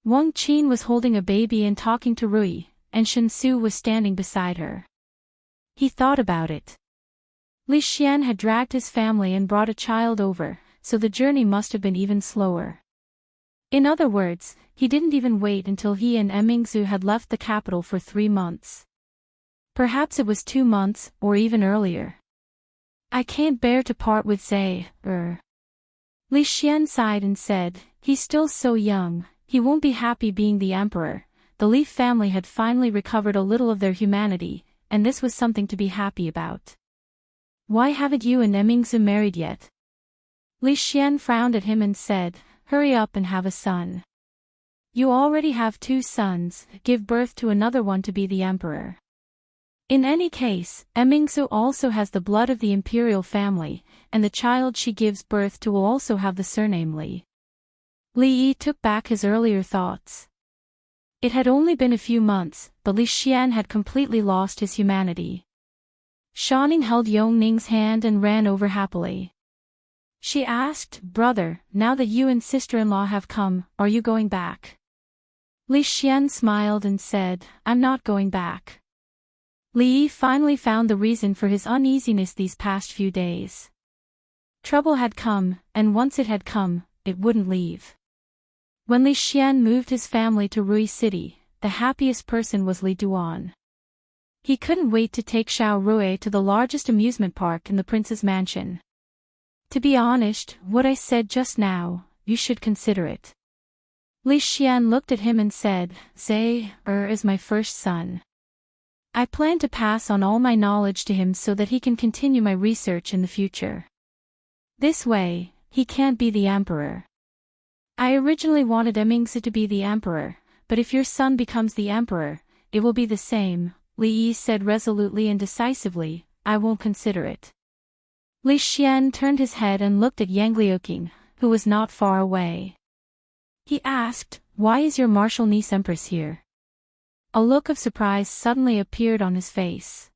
Wang Qin was holding a baby and talking to Rui, and Shen Su was standing beside her. He thought about it. Li Xian had dragged his family and brought a child over, so the journey must have been even slower. In other words, he didn't even wait until he and Emingzu had left the capital for 3 months. Perhaps it was 2 months, or even earlier. "I can't bear to part with Zhe, Li Xian sighed and said, "He's still so young, he won't be happy being the emperor." The Li family had finally recovered a little of their humanity, and this was something to be happy about. Why haven't you and Emingsu married yet? Li Xian frowned at him and said, hurry up and have a son. You already have 2 sons, give birth to another one to be the emperor. In any case, Emingsu also has the blood of the imperial family, and the child she gives birth to will also have the surname Li. Li Yi took back his earlier thoughts. It had only been a few months, but Li Xian had completely lost his humanity. Shanning held Yongning's hand and ran over happily. She asked, brother, now that you and sister-in-law have come, are you going back? Li Xian smiled and said, I'm not going back. Li Yi finally found the reason for his uneasiness these past few days. Trouble had come, and once it had come, it wouldn't leave. When Li Xian moved his family to Rui City, the happiest person was Li Duan. He couldn't wait to take Xiao Rui to the largest amusement park in the prince's mansion. To be honest, what I said just now, you should consider it. Li Xian looked at him and said, Zhe is my first son. I plan to pass on all my knowledge to him so that he can continue my research in the future. This way, he can't be the emperor. I originally wanted Emingsu to be the emperor, but if your son becomes the emperor, it will be the same, Li Yi said resolutely and decisively, I won't consider it. Li Xian turned his head and looked at Yang Liuqing, who was not far away. He asked, why is your martial niece empress here? A look of surprise suddenly appeared on his face.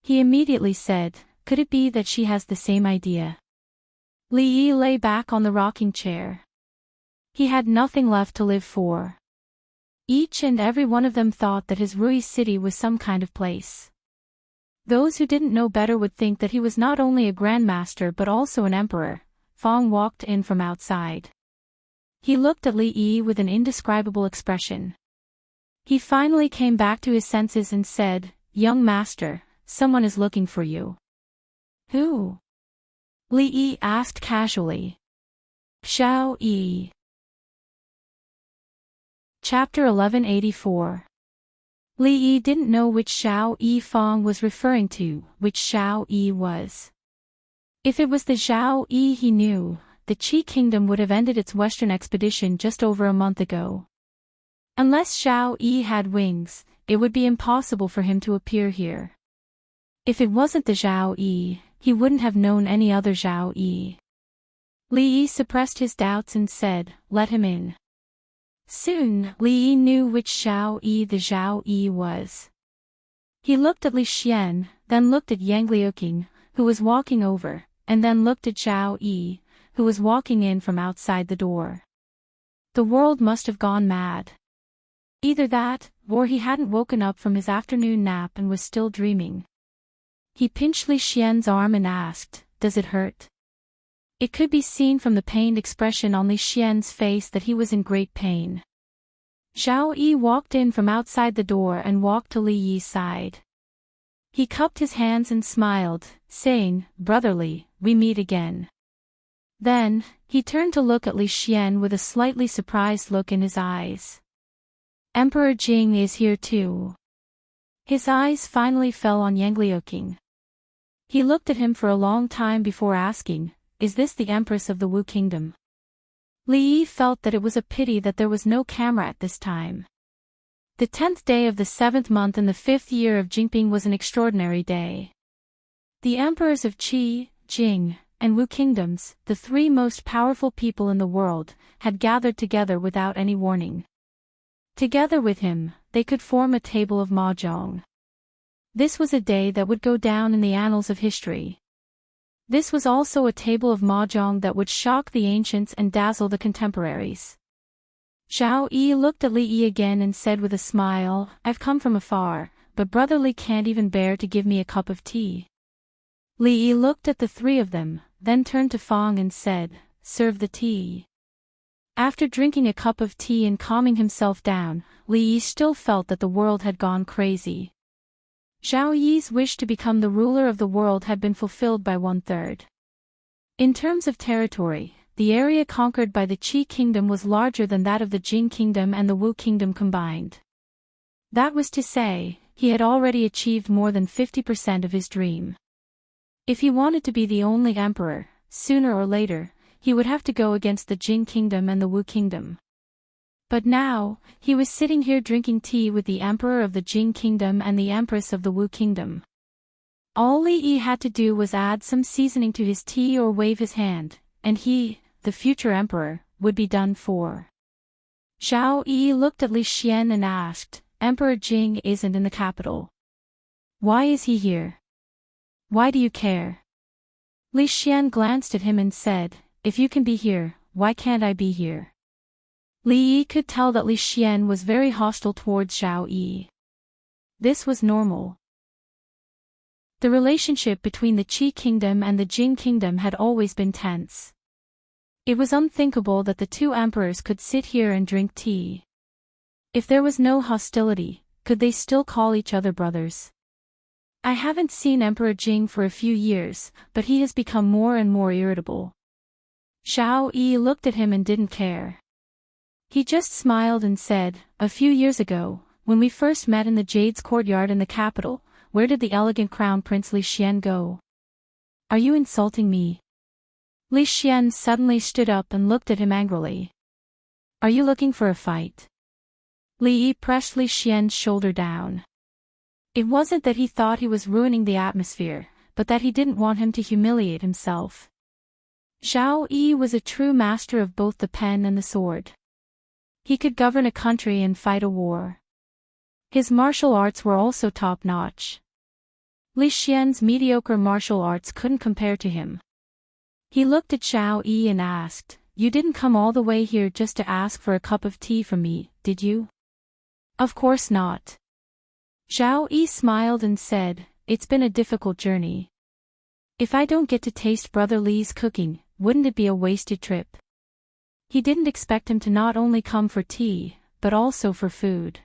He immediately said, could it be that she has the same idea? Li Yi lay back on the rocking chair. He had nothing left to live for. Each and every one of them thought that his Rui city was some kind of place. Those who didn't know better would think that he was not only a grandmaster but also an emperor. Fong walked in from outside. He looked at Li Yi with an indescribable expression. He finally came back to his senses and said, young master, someone is looking for you. Who? Li Yi asked casually. Xiao Yi. Chapter 1184. Li Yi didn't know which Xiao Yi Fong was referring to, which Xiao Yi was. If it was the Xiao Yi he knew, the Qi kingdom would have ended its western expedition just over a month ago. Unless Xiao Yi had wings, it would be impossible for him to appear here. If it wasn't the Xiao Yi, he wouldn't have known any other Xiao Yi. Li Yi suppressed his doubts and said, let him in. Soon, Li Yi knew which Xiao Yi the Xiao Yi was. He looked at Li Xian, then looked at Yang Liuqing, who was walking over, and then looked at Xiao Yi, who was walking in from outside the door. The world must have gone mad. Either that, or he hadn't woken up from his afternoon nap and was still dreaming. He pinched Li Xian's arm and asked, does it hurt? It could be seen from the pained expression on Li Xian's face that he was in great pain. Xiao Yi walked in from outside the door and walked to Li Yi's side. He cupped his hands and smiled, saying, brotherly, we meet again. Then, he turned to look at Li Xian with a slightly surprised look in his eyes. Emperor Jing is here too. His eyes finally fell on Yang Liuqing. He looked at him for a long time before asking, is this the Empress of the Wu Kingdom? Li Yi felt that it was a pity that there was no camera at this time. The 10th day of the 7th month in the 5th year of Jingping was an extraordinary day. The emperors of Qi, Jing, and Wu kingdoms, the 3 most powerful people in the world, had gathered together without any warning. Together with him, they could form a table of mahjong. This was a day that would go down in the annals of history. This was also a table of mahjong that would shock the ancients and dazzle the contemporaries. Xiao Yi looked at Li Yi again and said with a smile, I've come from afar, but Brother Li can't even bear to give me a cup of tea. Li Yi looked at the 3 of them, then turned to Fong and said, serve the tea. After drinking a cup of tea and calming himself down, Li Yi still felt that the world had gone crazy. Xiao Yi's wish to become the ruler of the world had been fulfilled by 1/3. In terms of territory, the area conquered by the Qi kingdom was larger than that of the Jing kingdom and the Wu kingdom combined. That was to say, he had already achieved more than 50% of his dream. If he wanted to be the only emperor, sooner or later, he would have to go against the Jing kingdom and the Wu kingdom. But now, he was sitting here drinking tea with the emperor of the Jing kingdom and the empress of the Wu kingdom. All Li Yi had to do was add some seasoning to his tea or wave his hand, and he, the future emperor, would be done for. Zhao Yi looked at Li Xian and asked, Emperor Jing isn't in the capital. Why is he here? Why do you care? Li Xian glanced at him and said, if you can be here, why can't I be here? Li Yi could tell that Li Xian was very hostile towards Zhao Yi. This was normal. The relationship between the Qi kingdom and the Jing kingdom had always been tense. It was unthinkable that the two emperors could sit here and drink tea. If there was no hostility, could they still call each other brothers? I haven't seen Emperor Jing for a few years, but he has become more and more irritable. Zhao Yi looked at him and didn't care. He just smiled and said, a few years ago, when we first met in the Jade's courtyard in the capital, where did the elegant crown prince Li Xian go? Are you insulting me? Li Xian suddenly stood up and looked at him angrily. Are you looking for a fight? Li Yi pressed Li Xian's shoulder down. It wasn't that he thought he was ruining the atmosphere, but that he didn't want him to humiliate himself. Zhao Yi was a true master of both the pen and the sword. He could govern a country and fight a war. His martial arts were also top-notch. Li Xian's mediocre martial arts couldn't compare to him. He looked at Zhao Yi and asked, you didn't come all the way here just to ask for a cup of tea from me, did you? Of course not. Zhao Yi smiled and said, it's been a difficult journey. If I don't get to taste Brother Li's cooking, wouldn't it be a wasted trip? He didn't expect him to not only come for tea, but also for food.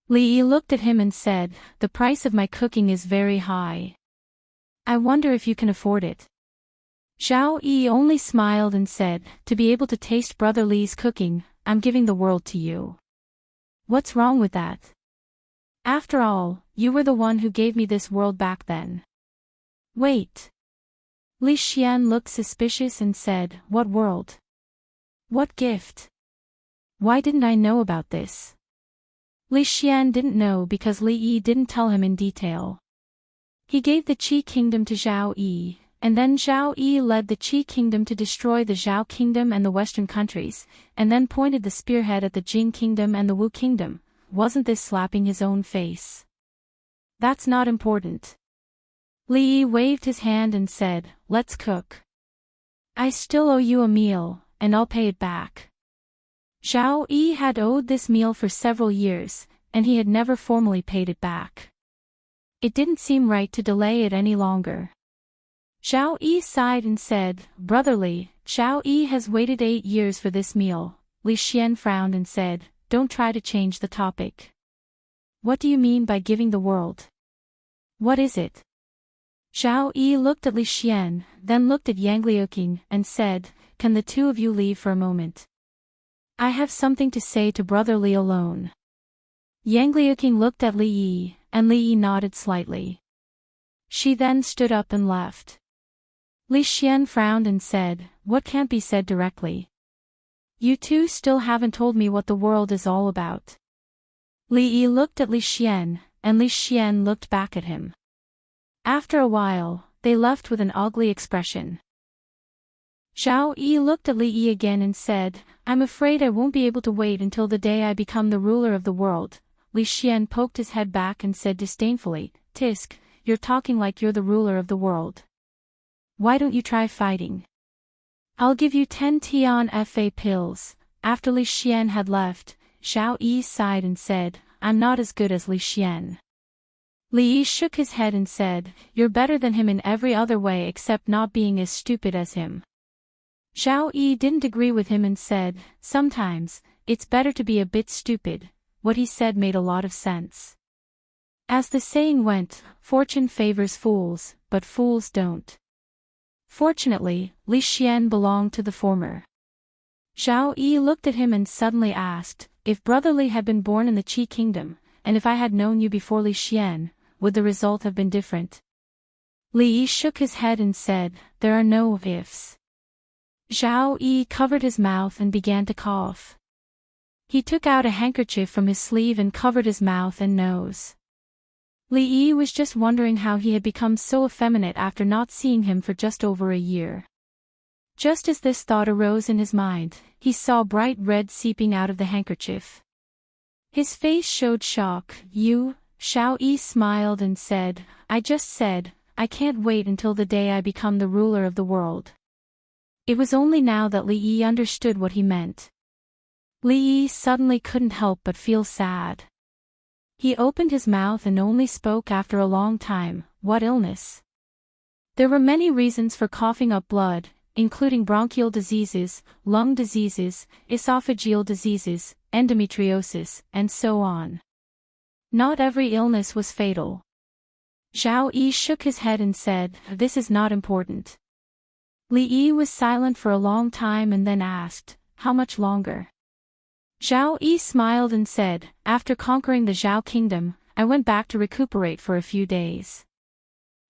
Li Yi looked at him and said, the price of my cooking is very high. I wonder if you can afford it. Zhao Yi only smiled and said, to be able to taste Brother Li's cooking, I'm giving the world to you. What's wrong with that? After all, you were the one who gave me this world back then. Wait. Li Xian looked suspicious and said, what world? What gift? Why didn't I know about this? Li Xian didn't know because Li Yi didn't tell him in detail. He gave the Qi kingdom to Zhao Yi, and then Zhao Yi led the Qi kingdom to destroy the Zhao kingdom and the western countries, and then pointed the spearhead at the Jing kingdom and the Wu kingdom. Wasn't this slapping his own face? That's not important. Li Yi waved his hand and said, let's cook. I still owe you a meal, and I'll pay it back. Zhao Yi had owed this meal for several years, and he had never formally paid it back. It didn't seem right to delay it any longer. Zhao Yi sighed and said, Brother Li, Zhao Yi has waited 8 years for this meal. Li Xian frowned and said, don't try to change the topic. What do you mean by giving the world? What is it? Zhao Yi looked at Li Xian, then looked at Yang Liuqing, and said, can the two of you leave for a moment? I have something to say to Brother Li alone. Yang Liuqing looked at Li Yi, and Li Yi nodded slightly. She then stood up and left. Li Xian frowned and said, what can't be said directly? You two still haven't told me what the world is all about. Li Yi looked at Li Xian, and Li Xian looked back at him. After a while, they left with an ugly expression. Zhao Yi looked at Li Yi again and said, I'm afraid I won't be able to wait until the day I become the ruler of the world. Li Xian poked his head back and said disdainfully, Tisk, you're talking like you're the ruler of the world. Why don't you try fighting? I'll give you 10 Tian Fa pills. After Li Xian had left, Zhao Yi sighed and said, I'm not as good as Li Xian. Li Yi shook his head and said, you're better than him in every other way except not being as stupid as him. Zhao Yi didn't agree with him and said, sometimes, it's better to be a bit stupid. What he said made a lot of sense. As the saying went, fortune favors fools, but fools don't. Fortunately, Li Xian belonged to the former. Zhao Yi looked at him and suddenly asked, if Brother Li had been born in the Qi kingdom, and if I had known you before Li Xian, would the result have been different? Li Yi shook his head and said, there are no ifs. Zhao Yi covered his mouth and began to cough. He took out a handkerchief from his sleeve and covered his mouth and nose. Li Yi was just wondering how he had become so effeminate after not seeing him for just over a year. Just as this thought arose in his mind, he saw bright red seeping out of the handkerchief. His face showed shock. Zhao Yi smiled and said, I just said, I can't wait until the day I become the ruler of the world. It was only now that Li Yi understood what he meant. Li Yi suddenly couldn't help but feel sad. He opened his mouth and only spoke after a long time, what illness? There were many reasons for coughing up blood, including bronchial diseases, lung diseases, esophageal diseases, endometriosis, and so on. Not every illness was fatal. Zhao Yi shook his head and said, this is not important. Li Yi was silent for a long time and then asked, how much longer? Zhao Yi smiled and said, after conquering the Zhao kingdom, I went back to recuperate for a few days.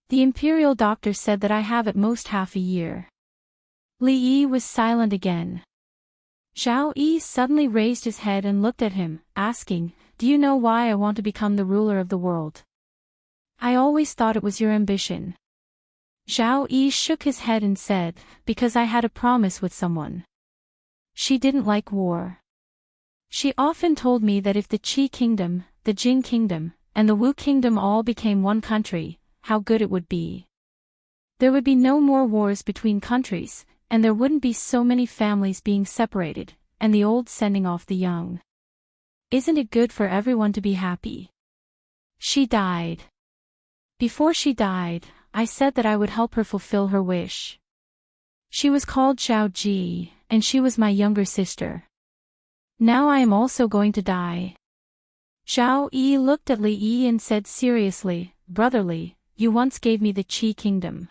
The imperial doctor said that I have at most half a year. Li Yi was silent again. Zhao Yi suddenly raised his head and looked at him, asking, do you know why I want to become the ruler of the world? I always thought it was your ambition. Zhao Yi shook his head and said, because I had a promise with someone. She didn't like war. She often told me that if the Qi kingdom, the Jing kingdom, and the Wu kingdom all became one country, how good it would be. There would be no more wars between countries, and there wouldn't be so many families being separated, and the old sending off the young. Isn't it good for everyone to be happy? She died. Before she died, I said that I would help her fulfill her wish. She was called Zhao Ji, and she was my younger sister. Now I am also going to die. Zhao Yi looked at Li Yi and said seriously, brotherly, you once gave me the Qi kingdom.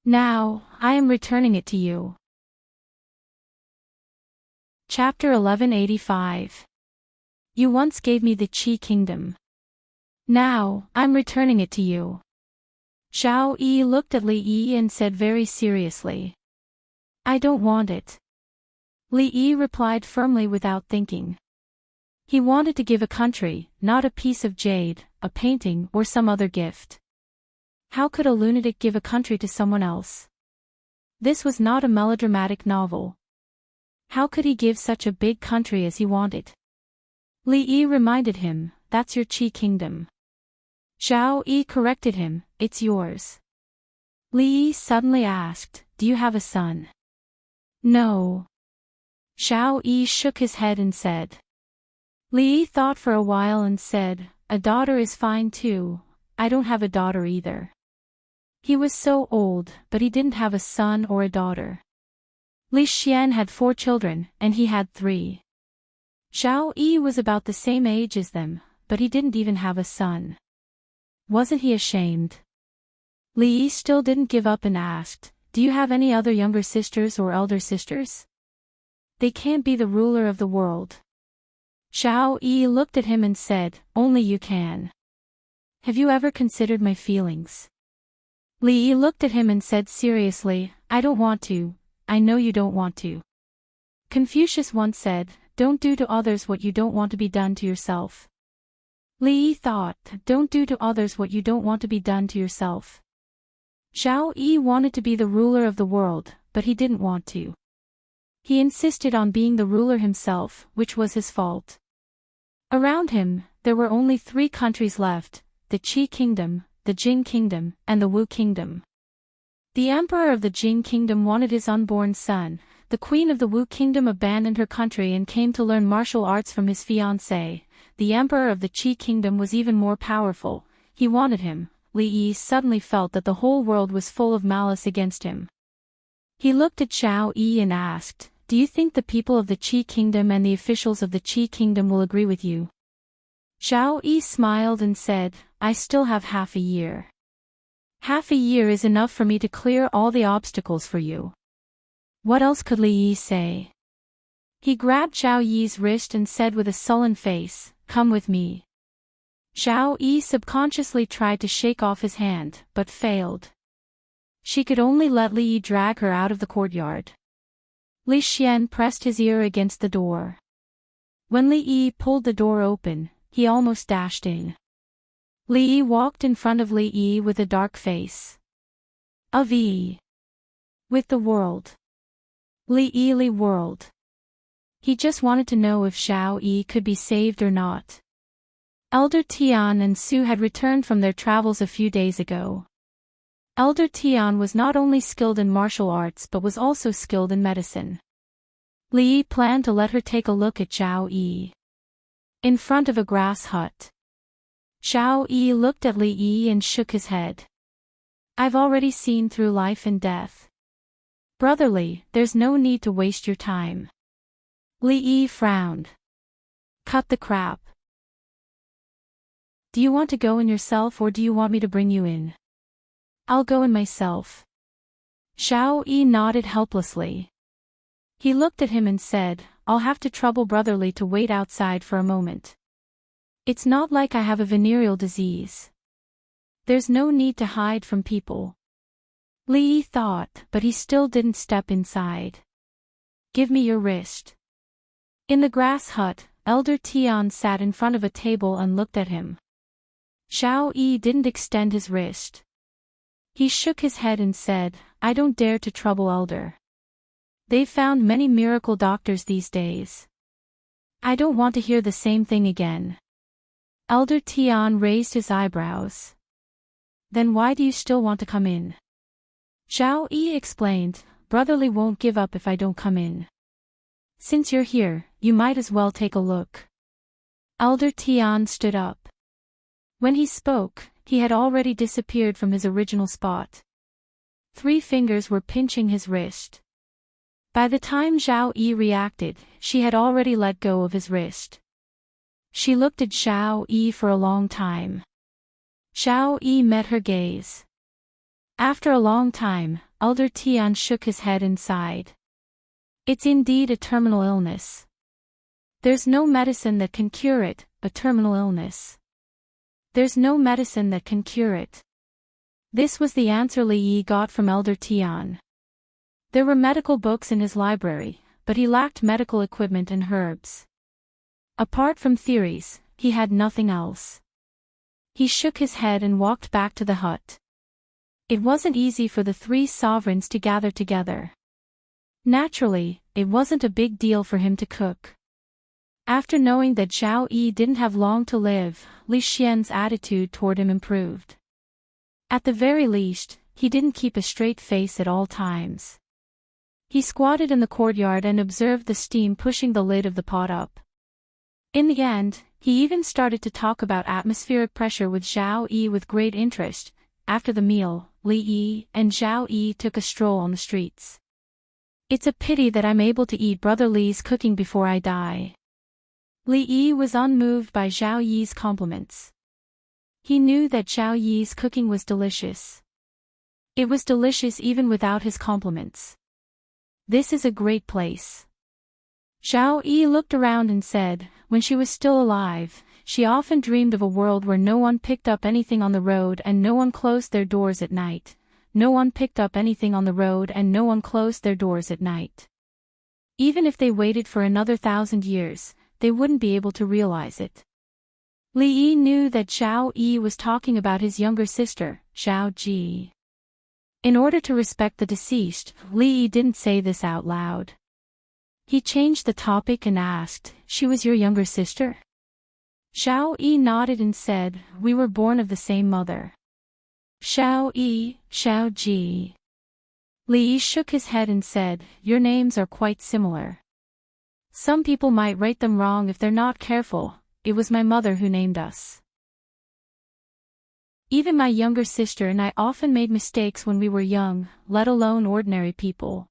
Now, I am returning it to you. Chapter 1185. You once gave me the Qi kingdom. Now, I'm returning it to you. Zhao Yi looked at Li Yi and said very seriously. I don't want it. Li Yi replied firmly without thinking. He wanted to give a country, not a piece of jade, a painting or some other gift. How could a lunatic give a country to someone else? This was not a melodramatic novel. How could he give such a big country as he wanted? Li Yi reminded him, that's your Qi kingdom. Zhao Yi corrected him, it's yours. Li Yi suddenly asked, do you have a son? No. Zhao Yi shook his head and said. Li Yi thought for a while and said, a daughter is fine too, I don't have a daughter either. He was so old, but he didn't have a son or a daughter. Li Xian had 4 children, and he had 3. Zhao Yi was about the same age as them, but he didn't even have a son. Wasn't he ashamed? Li Yi still didn't give up and asked, do you have any other younger sisters or elder sisters? They can't be the ruler of the world. Zhao Yi looked at him and said, only you can. Have you ever considered my feelings? Li Yi looked at him and said seriously, I don't want to, I know you don't want to. Confucius once said, don't do to others what you don't want to be done to yourself. Li Yi thought, don't do to others what you don't want to be done to yourself. Zhao Yi wanted to be the ruler of the world, but he didn't want to. He insisted on being the ruler himself, which was his fault. Around him, there were only 3 countries left, the Qi kingdom, the Jing kingdom, and the Wu kingdom. The emperor of the Jing kingdom wanted his unborn son. The queen of the Wu kingdom abandoned her country and came to learn martial arts from his fiancée. The emperor of the Qi kingdom was even more powerful. He wanted him. Li Yi suddenly felt that the whole world was full of malice against him. He looked at Zhao Yi and asked, do you think the people of the Qi kingdom and the officials of the Qi kingdom will agree with you? Zhao Yi smiled and said, I still have half a year. Half a year is enough for me to clear all the obstacles for you. What else could Li Yi say? He grabbed Zhao Yi's wrist and said with a sullen face, come with me. Xiao Yi subconsciously tried to shake off his hand, but failed. She could only let Li Yi drag her out of the courtyard. Li Xian pressed his ear against the door. When Li Yi pulled the door open, he almost dashed in. Li Yi walked in front of Li Yi with a dark face. Of Yi. With the world. Li Yi Li world. He just wanted to know if Xiao Yi could be saved or not. Elder Tian and Su had returned from their travels a few days ago. Elder Tian was not only skilled in martial arts but was also skilled in medicine. Li Yi planned to let her take a look at Xiao Yi. In front of a grass hut. Xiao Yi looked at Li Yi and shook his head. I've already seen through life and death. Brotherly, there's no need to waste your time. Li Yi frowned. Cut the crap. Do you want to go in yourself or do you want me to bring you in? I'll go in myself. Xiao Yi nodded helplessly. He looked at him and said, I'll have to trouble Brotherly to wait outside for a moment. It's not like I have a venereal disease. There's no need to hide from people. Li Yi thought, but he still didn't step inside. Give me your wrist. In the grass hut, Elder Tian sat in front of a table and looked at him. Xiao Yi didn't extend his wrist. He shook his head and said, I don't dare to trouble Elder. They've found many miracle doctors these days. I don't want to hear the same thing again. Elder Tian raised his eyebrows. Then why do you still want to come in? Xiao Yi explained, Brotherly won't give up if I don't come in. Since you're here, you might as well take a look. Elder Tian stood up. When he spoke, he had already disappeared from his original spot. 3 fingers were pinching his wrist. By the time Xiao Yi reacted, she had already let go of his wrist. She looked at Xiao Yi for a long time. Xiao Yi met her gaze. After a long time, Elder Tian shook his head and sighed. It's indeed a terminal illness. There's no medicine that can cure it, a terminal illness. There's no medicine that can cure it. This was the answer Li Yi got from Elder Tian. There were medical books in his library, but he lacked medical equipment and herbs. Apart from theories, he had nothing else. He shook his head and walked back to the hut. It wasn't easy for the 3 sovereigns to gather together. Naturally, it wasn't a big deal for him to cook. After knowing that Xiao Yi didn't have long to live, Li Xian's attitude toward him improved. At the very least, he didn't keep a straight face at all times. He squatted in the courtyard and observed the steam pushing the lid of the pot up. In the end, he even started to talk about atmospheric pressure with Xiao Yi with great interest. After the meal, Li Yi and Xiao Yi took a stroll on the streets. It's a pity that I'm able to eat Brother Li's cooking before I die. Li Yi was unmoved by Xiao Yi's compliments. He knew that Xiao Yi's cooking was delicious. It was delicious even without his compliments. This is a great place. Xiao Yi looked around and said, when she was still alive, she often dreamed of a world where no one picked up anything on the road and no one closed their doors at night. No one picked up anything on the road and no one closed their doors at night. Even if they waited for another 1,000 years, they wouldn't be able to realize it. Li Yi knew that Xiao Yi was talking about his younger sister, Xiao Ji. In order to respect the deceased, Li Yi didn't say this out loud. He changed the topic and asked, she was your younger sister? Xiao Yi nodded and said, we were born of the same mother. Xiao Yi, Xiao Ji. Li Yi shook his head and said, your names are quite similar. Some people might write them wrong if they're not careful. It was my mother who named us. Even my younger sister and I often made mistakes when we were young, let alone ordinary people.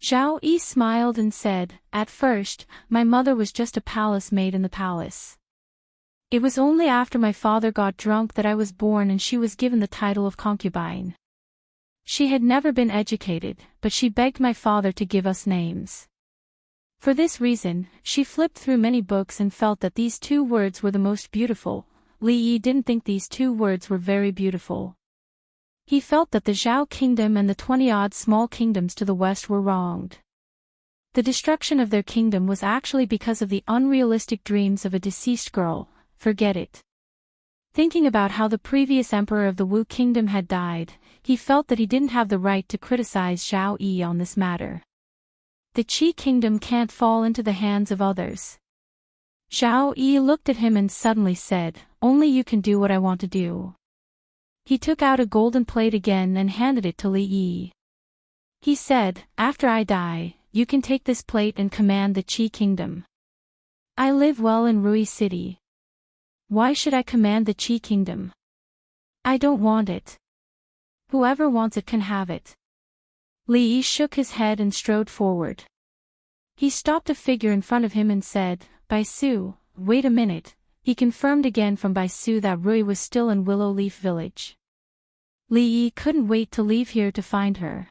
Xiao Yi smiled and said, at first, my mother was just a palace maid in the palace. It was only after my father got drunk that I was born and she was given the title of concubine. She had never been educated, but she begged my father to give us names. For this reason, she flipped through many books and felt that these 2 words were the most beautiful, Li Yi didn't think these two words were very beautiful. He felt that the Zhao kingdom and the 20-odd small kingdoms to the west were wronged. The destruction of their kingdom was actually because of the unrealistic dreams of a deceased girl. Forget it. Thinking about how the previous emperor of the Wu kingdom had died, he felt that he didn't have the right to criticize Zhao Yi on this matter. The Qi kingdom can't fall into the hands of others. Zhao Yi looked at him and suddenly said, "Only you can do what I want to do." He took out a golden plate again and handed it to Li Yi. He said, "After I die, you can take this plate and command the Qi kingdom. I live well in Rui City. Why should I command the Qi kingdom? I don't want it. Whoever wants it can have it." Li Yi shook his head and strode forward. He stopped a figure in front of him and said, "Bai Su, wait a minute." He confirmed again from Bai Su that Rui was still in Willow Leaf Village. Li Yi couldn't wait to leave here to find her.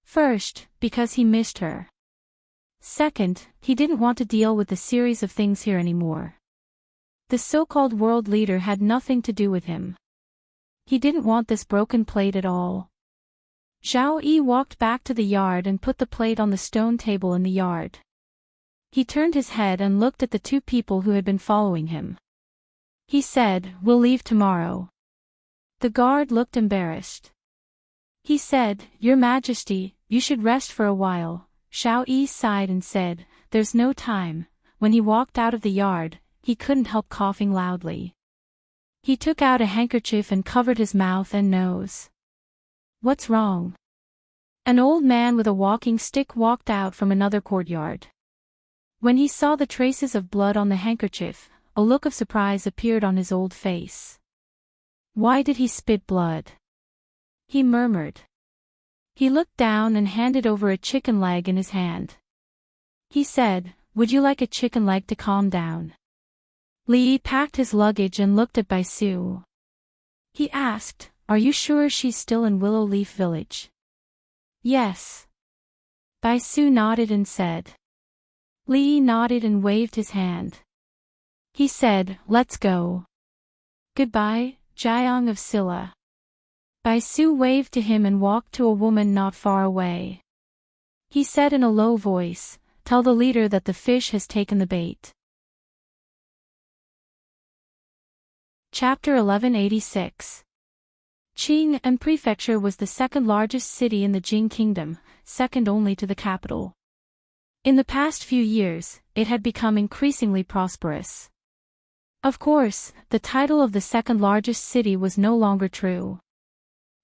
First, because he missed her. Second, he didn't want to deal with the series of things here anymore. The so-called world leader had nothing to do with him. He didn't want this broken plate at all. Zhao Yi walked back to the yard and put the plate on the stone table in the yard. He turned his head and looked at the two people who had been following him. He said, "We'll leave tomorrow." The guard looked embarrassed. He said, "Your Majesty, you should rest for a while." Zhao Yi sighed and said, "There's no time." When he walked out of the yard, he couldn't help coughing loudly. He took out a handkerchief and covered his mouth and nose. "What's wrong?" An old man with a walking stick walked out from another courtyard. When he saw the traces of blood on the handkerchief, a look of surprise appeared on his old face. "Why did he spit blood?" he murmured. He looked down and handed over a chicken leg in his hand. He said, "Would you like a chicken leg to calm down?" Li Yi packed his luggage and looked at Bai Su. He asked, "Are you sure she's still in Willow Leaf Village?" "Yes." Bai Su nodded and said. Li Yi nodded and waved his hand. He said, "Let's go." "Goodbye, Jiang of Silla." Bai Su waved to him and walked to a woman not far away. He said in a low voice, "Tell the leader that the fish has taken the bait." Chapter 1186. Qing and Prefecture was the second largest city in the Jing Kingdom, second only to the capital. In the past few years, it had become increasingly prosperous. Of course, the title of the second largest city was no longer true.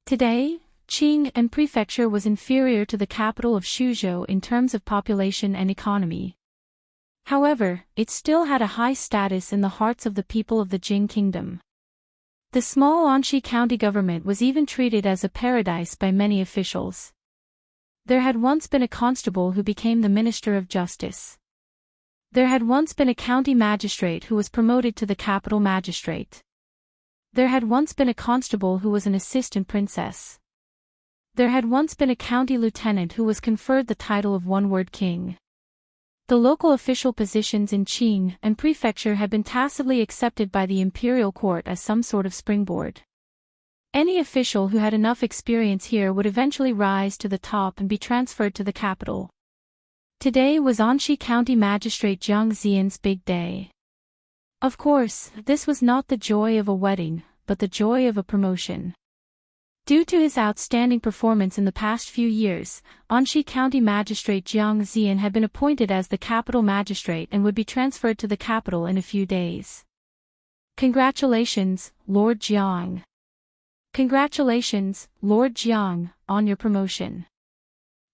Today, Qing and Prefecture was inferior to the capital of Shuzhou in terms of population and economy. However, it still had a high status in the hearts of the people of the Jing Kingdom. The small Anxi County government was even treated as a paradise by many officials. There had once been a constable who became the Minister of Justice. There had once been a county magistrate who was promoted to the capital magistrate. There had once been a constable who was an assistant princess. There had once been a county lieutenant who was conferred the title of one-word king. The local official positions in Qing and Prefecture had been tacitly accepted by the imperial court as some sort of springboard. Any official who had enough experience here would eventually rise to the top and be transferred to the capital. Today was Anxi County Magistrate Jiang Xian's big day. Of course, this was not the joy of a wedding, but the joy of a promotion. Due to his outstanding performance in the past few years, Anxi County Magistrate Jiang Xian had been appointed as the capital magistrate and would be transferred to the capital in a few days. Congratulations, Lord Jiang. Congratulations, Lord Jiang, on your promotion.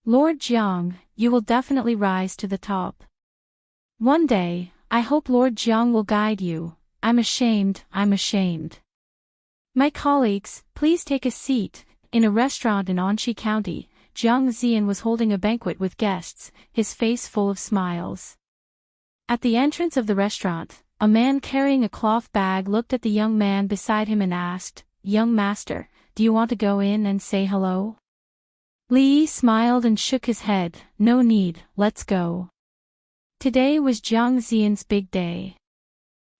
Lord Jiang, you will definitely rise to the top. One day, I hope Lord Jiang will guide you. I'm ashamed. My colleagues, please take a seat. In a restaurant in Anxi County, Jiang Xian was holding a banquet with guests, his face full of smiles. At the entrance of the restaurant, a man carrying a cloth bag looked at the young man beside him and asked, "Young master, do you want to go in and say hello?" Li Yi smiled and shook his head. "No need, let's go." Today was Jiang Xian's big day.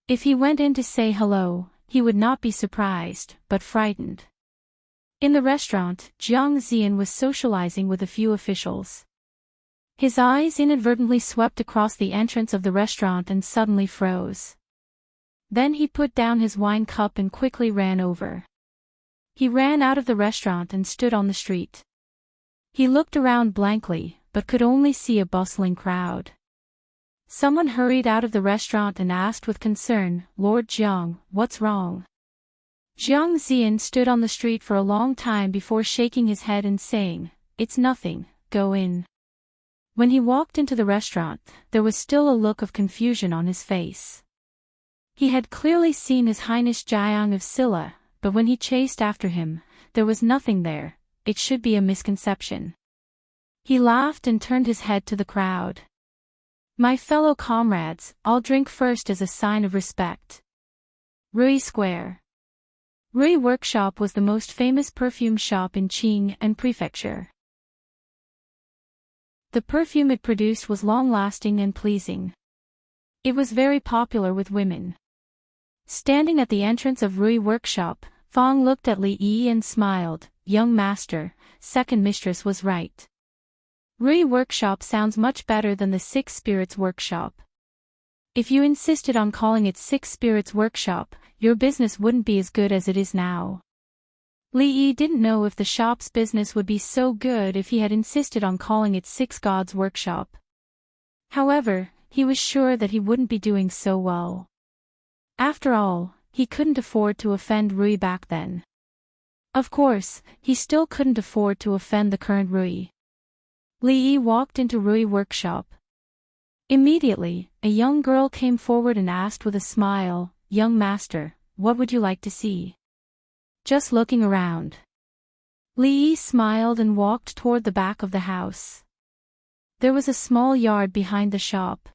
If he went in to say hello, he would not be surprised, but frightened. In the restaurant, Jiang Zian was socializing with a few officials. His eyes inadvertently swept across the entrance of the restaurant and suddenly froze. Then he put down his wine cup and quickly ran over. He ran out of the restaurant and stood on the street. He looked around blankly, but could only see a bustling crowd. Someone hurried out of the restaurant and asked with concern, "Lord Jiang, what's wrong?" Jiang Zian stood on the street for a long time before shaking his head and saying, "It's nothing, go in." When he walked into the restaurant, there was still a look of confusion on his face. He had clearly seen His Highness Jiang of Silla, but when he chased after him, there was nothing there. It should be a misconception. He laughed and turned his head to the crowd. "My fellow comrades, I'll drink first as a sign of respect." Rui Square. Rui Workshop was the most famous perfume shop in Qing and Prefecture. The perfume it produced was long-lasting and pleasing. It was very popular with women. Standing at the entrance of Rui Workshop, Fang looked at Li Yi and smiled. "Young master, second mistress was right. Rui Workshop sounds much better than the Six Spirits Workshop. If you insisted on calling it Six Spirits Workshop, your business wouldn't be as good as it is now." Li Yi didn't know if the shop's business would be so good if he had insisted on calling it Six Gods Workshop. However, he was sure that he wouldn't be doing so well. After all, he couldn't afford to offend Rui back then. Of course, he still couldn't afford to offend the current Rui. Li Yi walked into Rui Workshop. Immediately, a young girl came forward and asked with a smile, "Young master, what would you like to see?" "Just looking around." Li Yi smiled and walked toward the back of the house. There was a small yard behind the shop.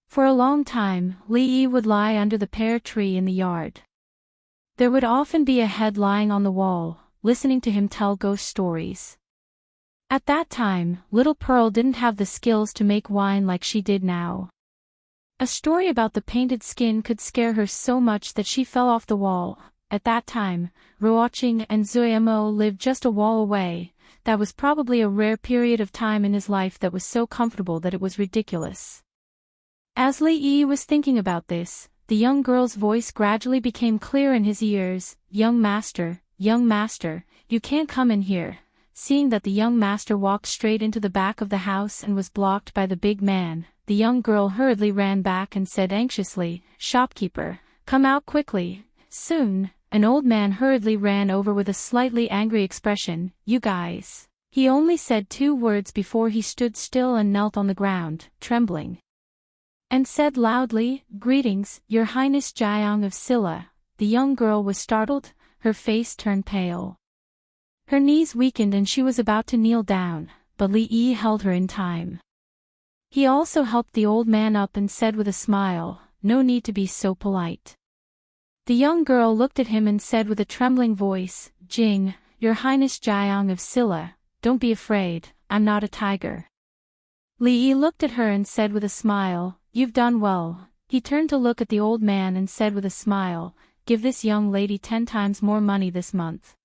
For a long time, Li Yi would lie under the pear tree in the yard. There would often be a head lying on the wall, listening to him tell ghost stories. At that time, little Pearl didn't have the skills to make wine like she did now. A story about the painted skin could scare her so much that she fell off the wall. At that time, Ruoqing and Zuimo lived just a wall away. That was probably a rare period of time in his life that was so comfortable that it was ridiculous. As Li Yi was thinking about this, the young girl's voice gradually became clear in his ears. Young master, you can't come in here." Seeing that the young master walked straight into the back of the house and was blocked by the big man, the young girl hurriedly ran back and said anxiously, "Shopkeeper, come out quickly." Soon, an old man hurriedly ran over with a slightly angry expression. "You guys." He only said 2 words before he stood still and knelt on the ground, trembling, and said loudly, "Greetings, Your Highness Jiang of Silla." The young girl was startled, her face turned pale. Her knees weakened and she was about to kneel down, but Li Yi held her in time. He also helped the old man up and said with a smile, "No need to be so polite." The young girl looked at him and said with a trembling voice, "Jing, Your Highness Jiang of Silla, don't be afraid, I'm not a tiger." Li Yi looked at her and said with a smile, "You've done well." He turned to look at the old man and said with a smile, "Give this young lady 10 times more money this month."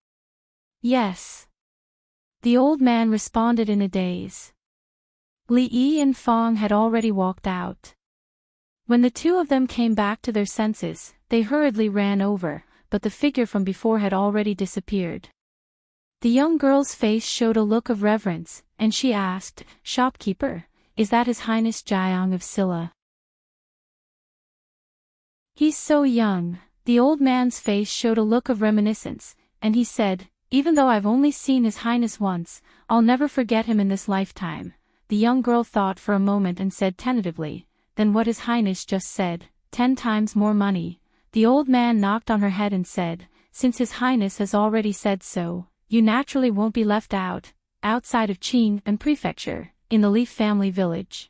"Yes." The old man responded in a daze. Li Yi and Fang had already walked out. When the two of them came back to their senses, they hurriedly ran over, but the figure from before had already disappeared. The young girl's face showed a look of reverence, and she asked, "Shopkeeper, is that His Highness Jiang of Silla?" "He's so young." The old man's face showed a look of reminiscence, and he said, "Even though I've only seen His Highness once, I'll never forget him in this lifetime." The young girl thought for a moment and said tentatively, "Then what His Highness just said, 10 times more money." The old man knocked on her head and said, "Since His Highness has already said so, you naturally won't be left out." Outside of Qing and Prefecture, in the Leaf family village,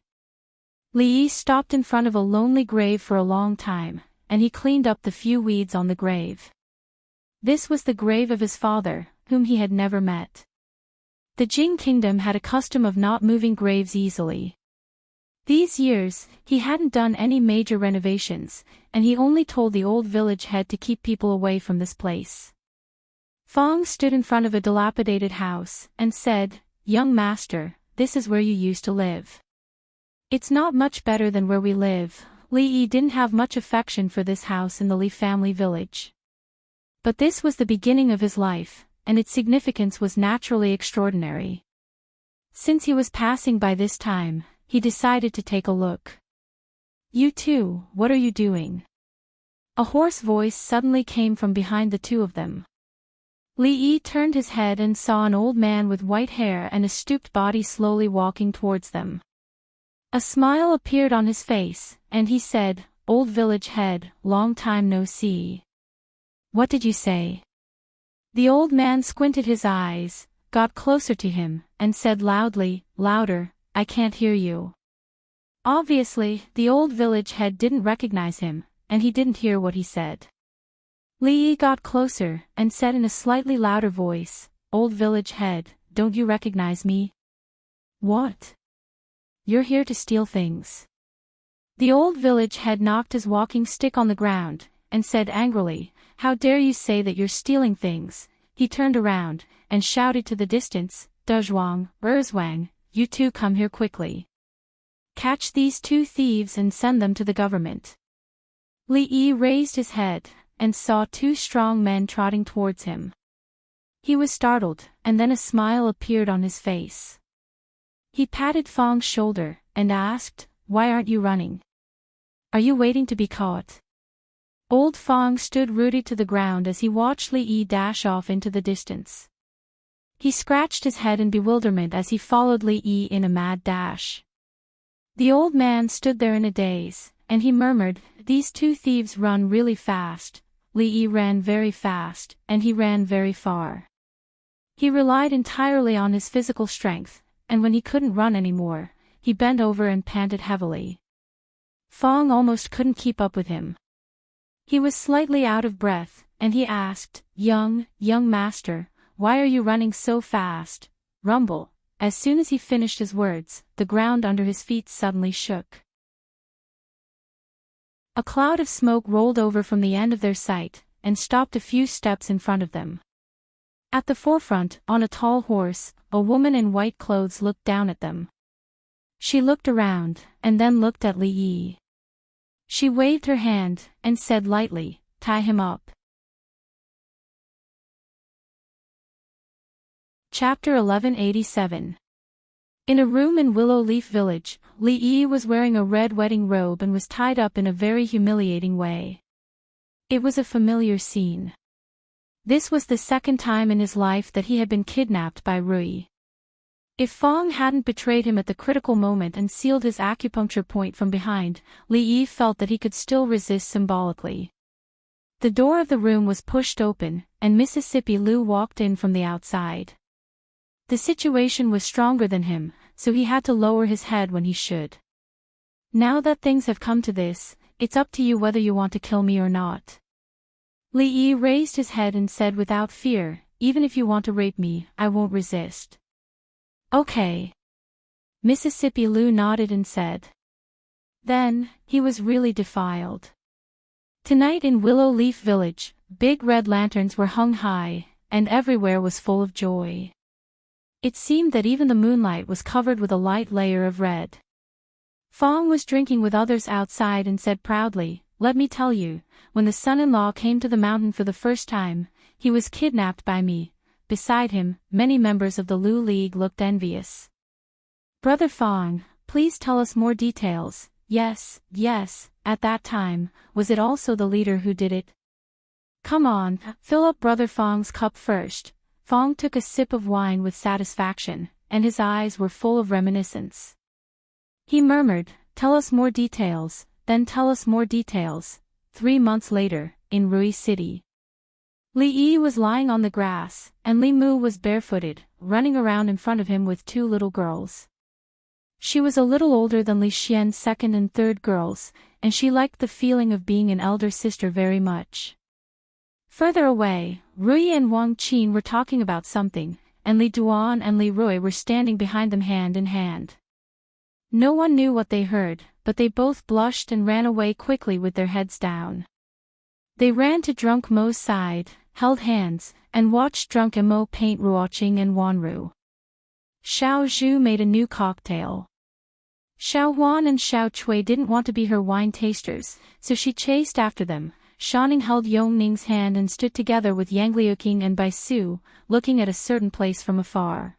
Li Yi stopped in front of a lonely grave for a long time, and he cleaned up the few weeds on the grave. This was the grave of his father, whom he had never met. The Jing kingdom had a custom of not moving graves easily. These years, he hadn't done any major renovations, and he only told the old village head to keep people away from this place. Fong stood in front of a dilapidated house, and said, "Young master, this is where you used to live." "It's not much better than where we live." Li Yi didn't have much affection for this house in the Li family village. But this was the beginning of his life, and its significance was naturally extraordinary. Since he was passing by this time, he decided to take a look. "You two, what are you doing?" A hoarse voice suddenly came from behind the two of them. Li Yi turned his head and saw an old man with white hair and a stooped body slowly walking towards them. A smile appeared on his face, and he said, "Old village head, long time no see." "What did you say?" The old man squinted his eyes, got closer to him, and said loudly, "Louder, I can't hear you." Obviously, the old village head didn't recognize him, and he didn't hear what he said. Li Yi got closer, and said in a slightly louder voice, "Old village head, don't you recognize me?" "What? You're here to steal things." The old village head knocked his walking stick on the ground, and said angrily, "How dare you say that you're stealing things?" He turned around, and shouted to the distance, "Dezhuang, Erzwang, you two come here quickly. Catch these two thieves and send them to the government." Li Yi raised his head, and saw two strong men trotting towards him. He was startled, and then a smile appeared on his face. He patted Fong's shoulder, and asked, "Why aren't you running? Are you waiting to be caught?" Old Fong stood rooted to the ground as he watched Li Yi dash off into the distance. He scratched his head in bewilderment as he followed Li Yi in a mad dash. The old man stood there in a daze, and he murmured, "These two thieves run really fast." Li Yi ran very fast, and he ran very far. He relied entirely on his physical strength, and when he couldn't run anymore, he bent over and panted heavily. Fong almost couldn't keep up with him. He was slightly out of breath, and he asked, young master, why are you running so fast?" Rumble. As soon as he finished his words, the ground under his feet suddenly shook. A cloud of smoke rolled over from the end of their sight, and stopped a few steps in front of them. At the forefront, on a tall horse, a woman in white clothes looked down at them. She looked around, and then looked at Li Yi. She waved her hand, and said lightly, "Tie him up." Chapter 1187. In a room in Willow Leaf Village, Li Yi was wearing a red wedding robe and was tied up in a very humiliating way. It was a familiar scene. This was the second time in his life that he had been kidnapped by Rui. If Fong hadn't betrayed him at the critical moment and sealed his acupuncture point from behind, Li Yi felt that he could still resist symbolically. The door of the room was pushed open, and Mississippi Lu walked in from the outside. The situation was stronger than him, so he had to lower his head when he should. "Now that things have come to this, it's up to you whether you want to kill me or not." Li Yi raised his head and said without fear, "Even if you want to rape me, I won't resist." "Okay." Mississippi Lu nodded and said. Then, he was really defiled. Tonight in Willow Leaf Village, big red lanterns were hung high, and everywhere was full of joy. It seemed that even the moonlight was covered with a light layer of red. Fong was drinking with others outside and said proudly, "Let me tell you, when the son-in-law came to the mountain for the first time, he was kidnapped by me." Beside him, many members of the Lu League looked envious. "Brother Fong, please tell us more details." Yes, at that time, was it also the leader who did it? "Come on, fill up Brother Fong's cup first." Fong took a sip of wine with satisfaction, and his eyes were full of reminiscence. He murmured, "Tell us more details, then tell us more details." 3 months later, in Rui City. Li Yi was lying on the grass, and Li Mu was barefooted, running around in front of him with 2 little girls. She was a little older than Li Xian's second and third girls, and she liked the feeling of being an elder sister very much. Further away, Rui and Wang Qin were talking about something, and Li Duan and Li Rui were standing behind them hand in hand. No one knew what they heard, but they both blushed and ran away quickly with their heads down. They ran to drunk Mo's side, held hands, and watched drunk Mo paint Ruoqing and Wanru. Xiao Zhu made a new cocktail. Xiao Huan and Xiao Chui didn't want to be her wine tasters, so she chased after them. Shanning held Yongning's hand and stood together with Yang Liuqing and Bai Su, looking at a certain place from afar.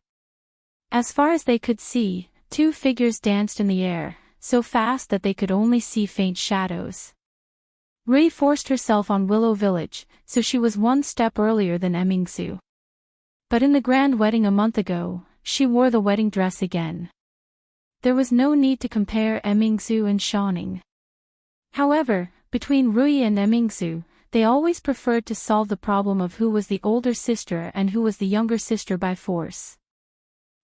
As far as they could see, two figures danced in the air, so fast that they could only see faint shadows. Rui forced herself on Willow Village, so she was one step earlier than Emingsu. But in the grand wedding a month ago, she wore the wedding dress again. There was no need to compare Emingsu and Shanning. However, between Rui and Emingsu, they always preferred to solve the problem of who was the older sister and who was the younger sister by force.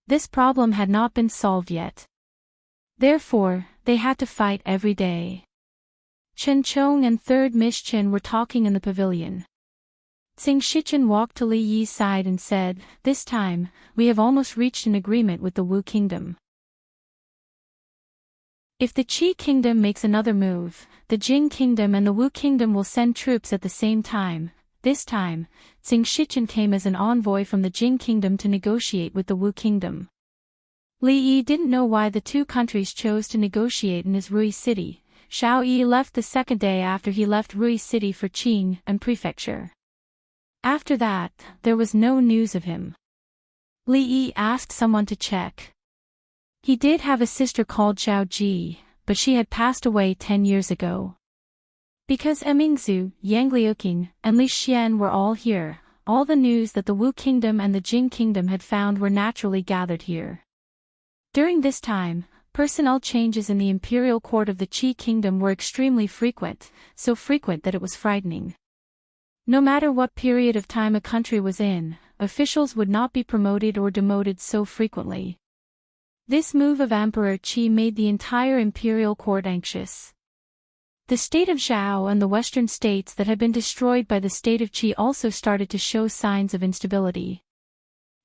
This problem had not been solved yet. Therefore, they had to fight every day. Chen Chong and third Miss Chen were talking in the pavilion. Tsing Shichen walked to Li Yi's side and said, "This time, we have almost reached an agreement with the Wu Kingdom. If the Qi Kingdom makes another move, the Jing Kingdom and the Wu Kingdom will send troops at the same time." This time, Tsing Shichen came as an envoy from the Jing Kingdom to negotiate with the Wu Kingdom. Li Yi didn't know why the two countries chose to negotiate in his Rui city. Xiao Yi left the second day after he left Rui city for Qing and prefecture. After that, there was no news of him. Li Yi asked someone to check. He did have a sister called Zhao Ji, but she had passed away 10 years ago. Because Emingsu, Yang Liuqing, and Li Xian were all here, all the news that the Wu Kingdom and the Jing Kingdom had found were naturally gathered here. During this time, personnel changes in the imperial court of the Qi Kingdom were extremely frequent, so frequent that it was frightening. No matter what period of time a country was in, officials would not be promoted or demoted so frequently. This move of Emperor Qi made the entire imperial court anxious. The state of Zhao and the western states that had been destroyed by the state of Qi also started to show signs of instability.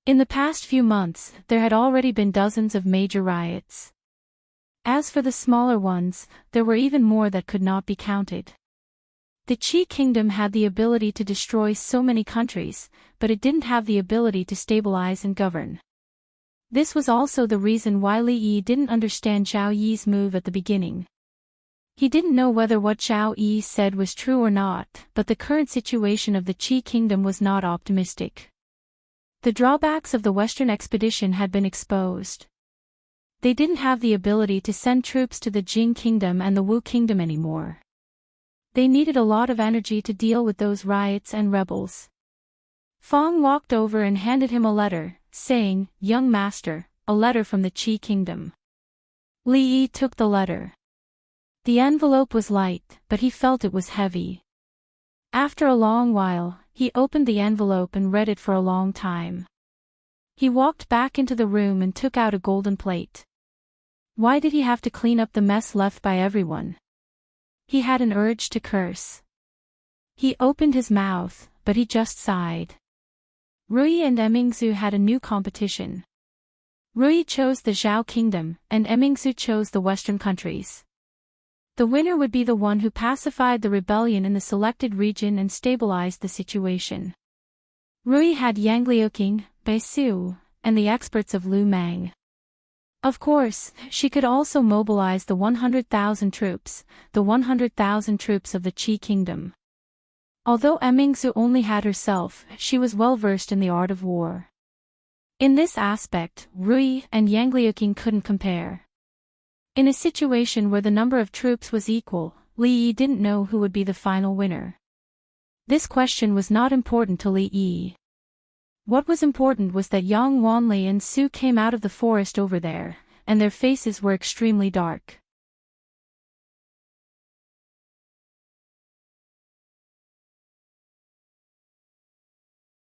In the past few months, there had already been dozens of major riots. As for the smaller ones, there were even more that could not be counted. The Qi Kingdom had the ability to destroy so many countries, but it didn't have the ability to stabilize and govern. This was also the reason why Li Yi didn't understand Zhao Yi's move at the beginning. He didn't know whether what Zhao Yi said was true or not, but the current situation of the Qi Kingdom was not optimistic. The drawbacks of the Western expedition had been exposed. They didn't have the ability to send troops to the Jing Kingdom and the Wu Kingdom anymore. They needed a lot of energy to deal with those riots and rebels. Fong walked over and handed him a letter, saying, "Young master, a letter from the Qi Kingdom." Li Yi took the letter. The envelope was light, but he felt it was heavy. After a long while, he opened the envelope and read it for a long time. He walked back into the room and took out a golden plate. Why did he have to clean up the mess left by everyone? He had an urge to curse. He opened his mouth, but he just sighed. Rui and Emingsu had a new competition. Rui chose the Zhao Kingdom, and Emingsu chose the Western countries. The winner would be the one who pacified the rebellion in the selected region and stabilized the situation. Rui had Yang Liuqing, Bai Su, and the experts of Lu Mang. Of course, she could also mobilize the 100,000 troops, the 100,000 troops of the Qi Kingdom. Although Emingsu only had herself, she was well versed in the art of war. In this aspect, Rui and Yang Liuqing couldn't compare. In a situation where the number of troops was equal, Li Yi didn't know who would be the final winner. This question was not important to Li Yi. What was important was that Yang Wanli and Su came out of the forest over there, and their faces were extremely dark.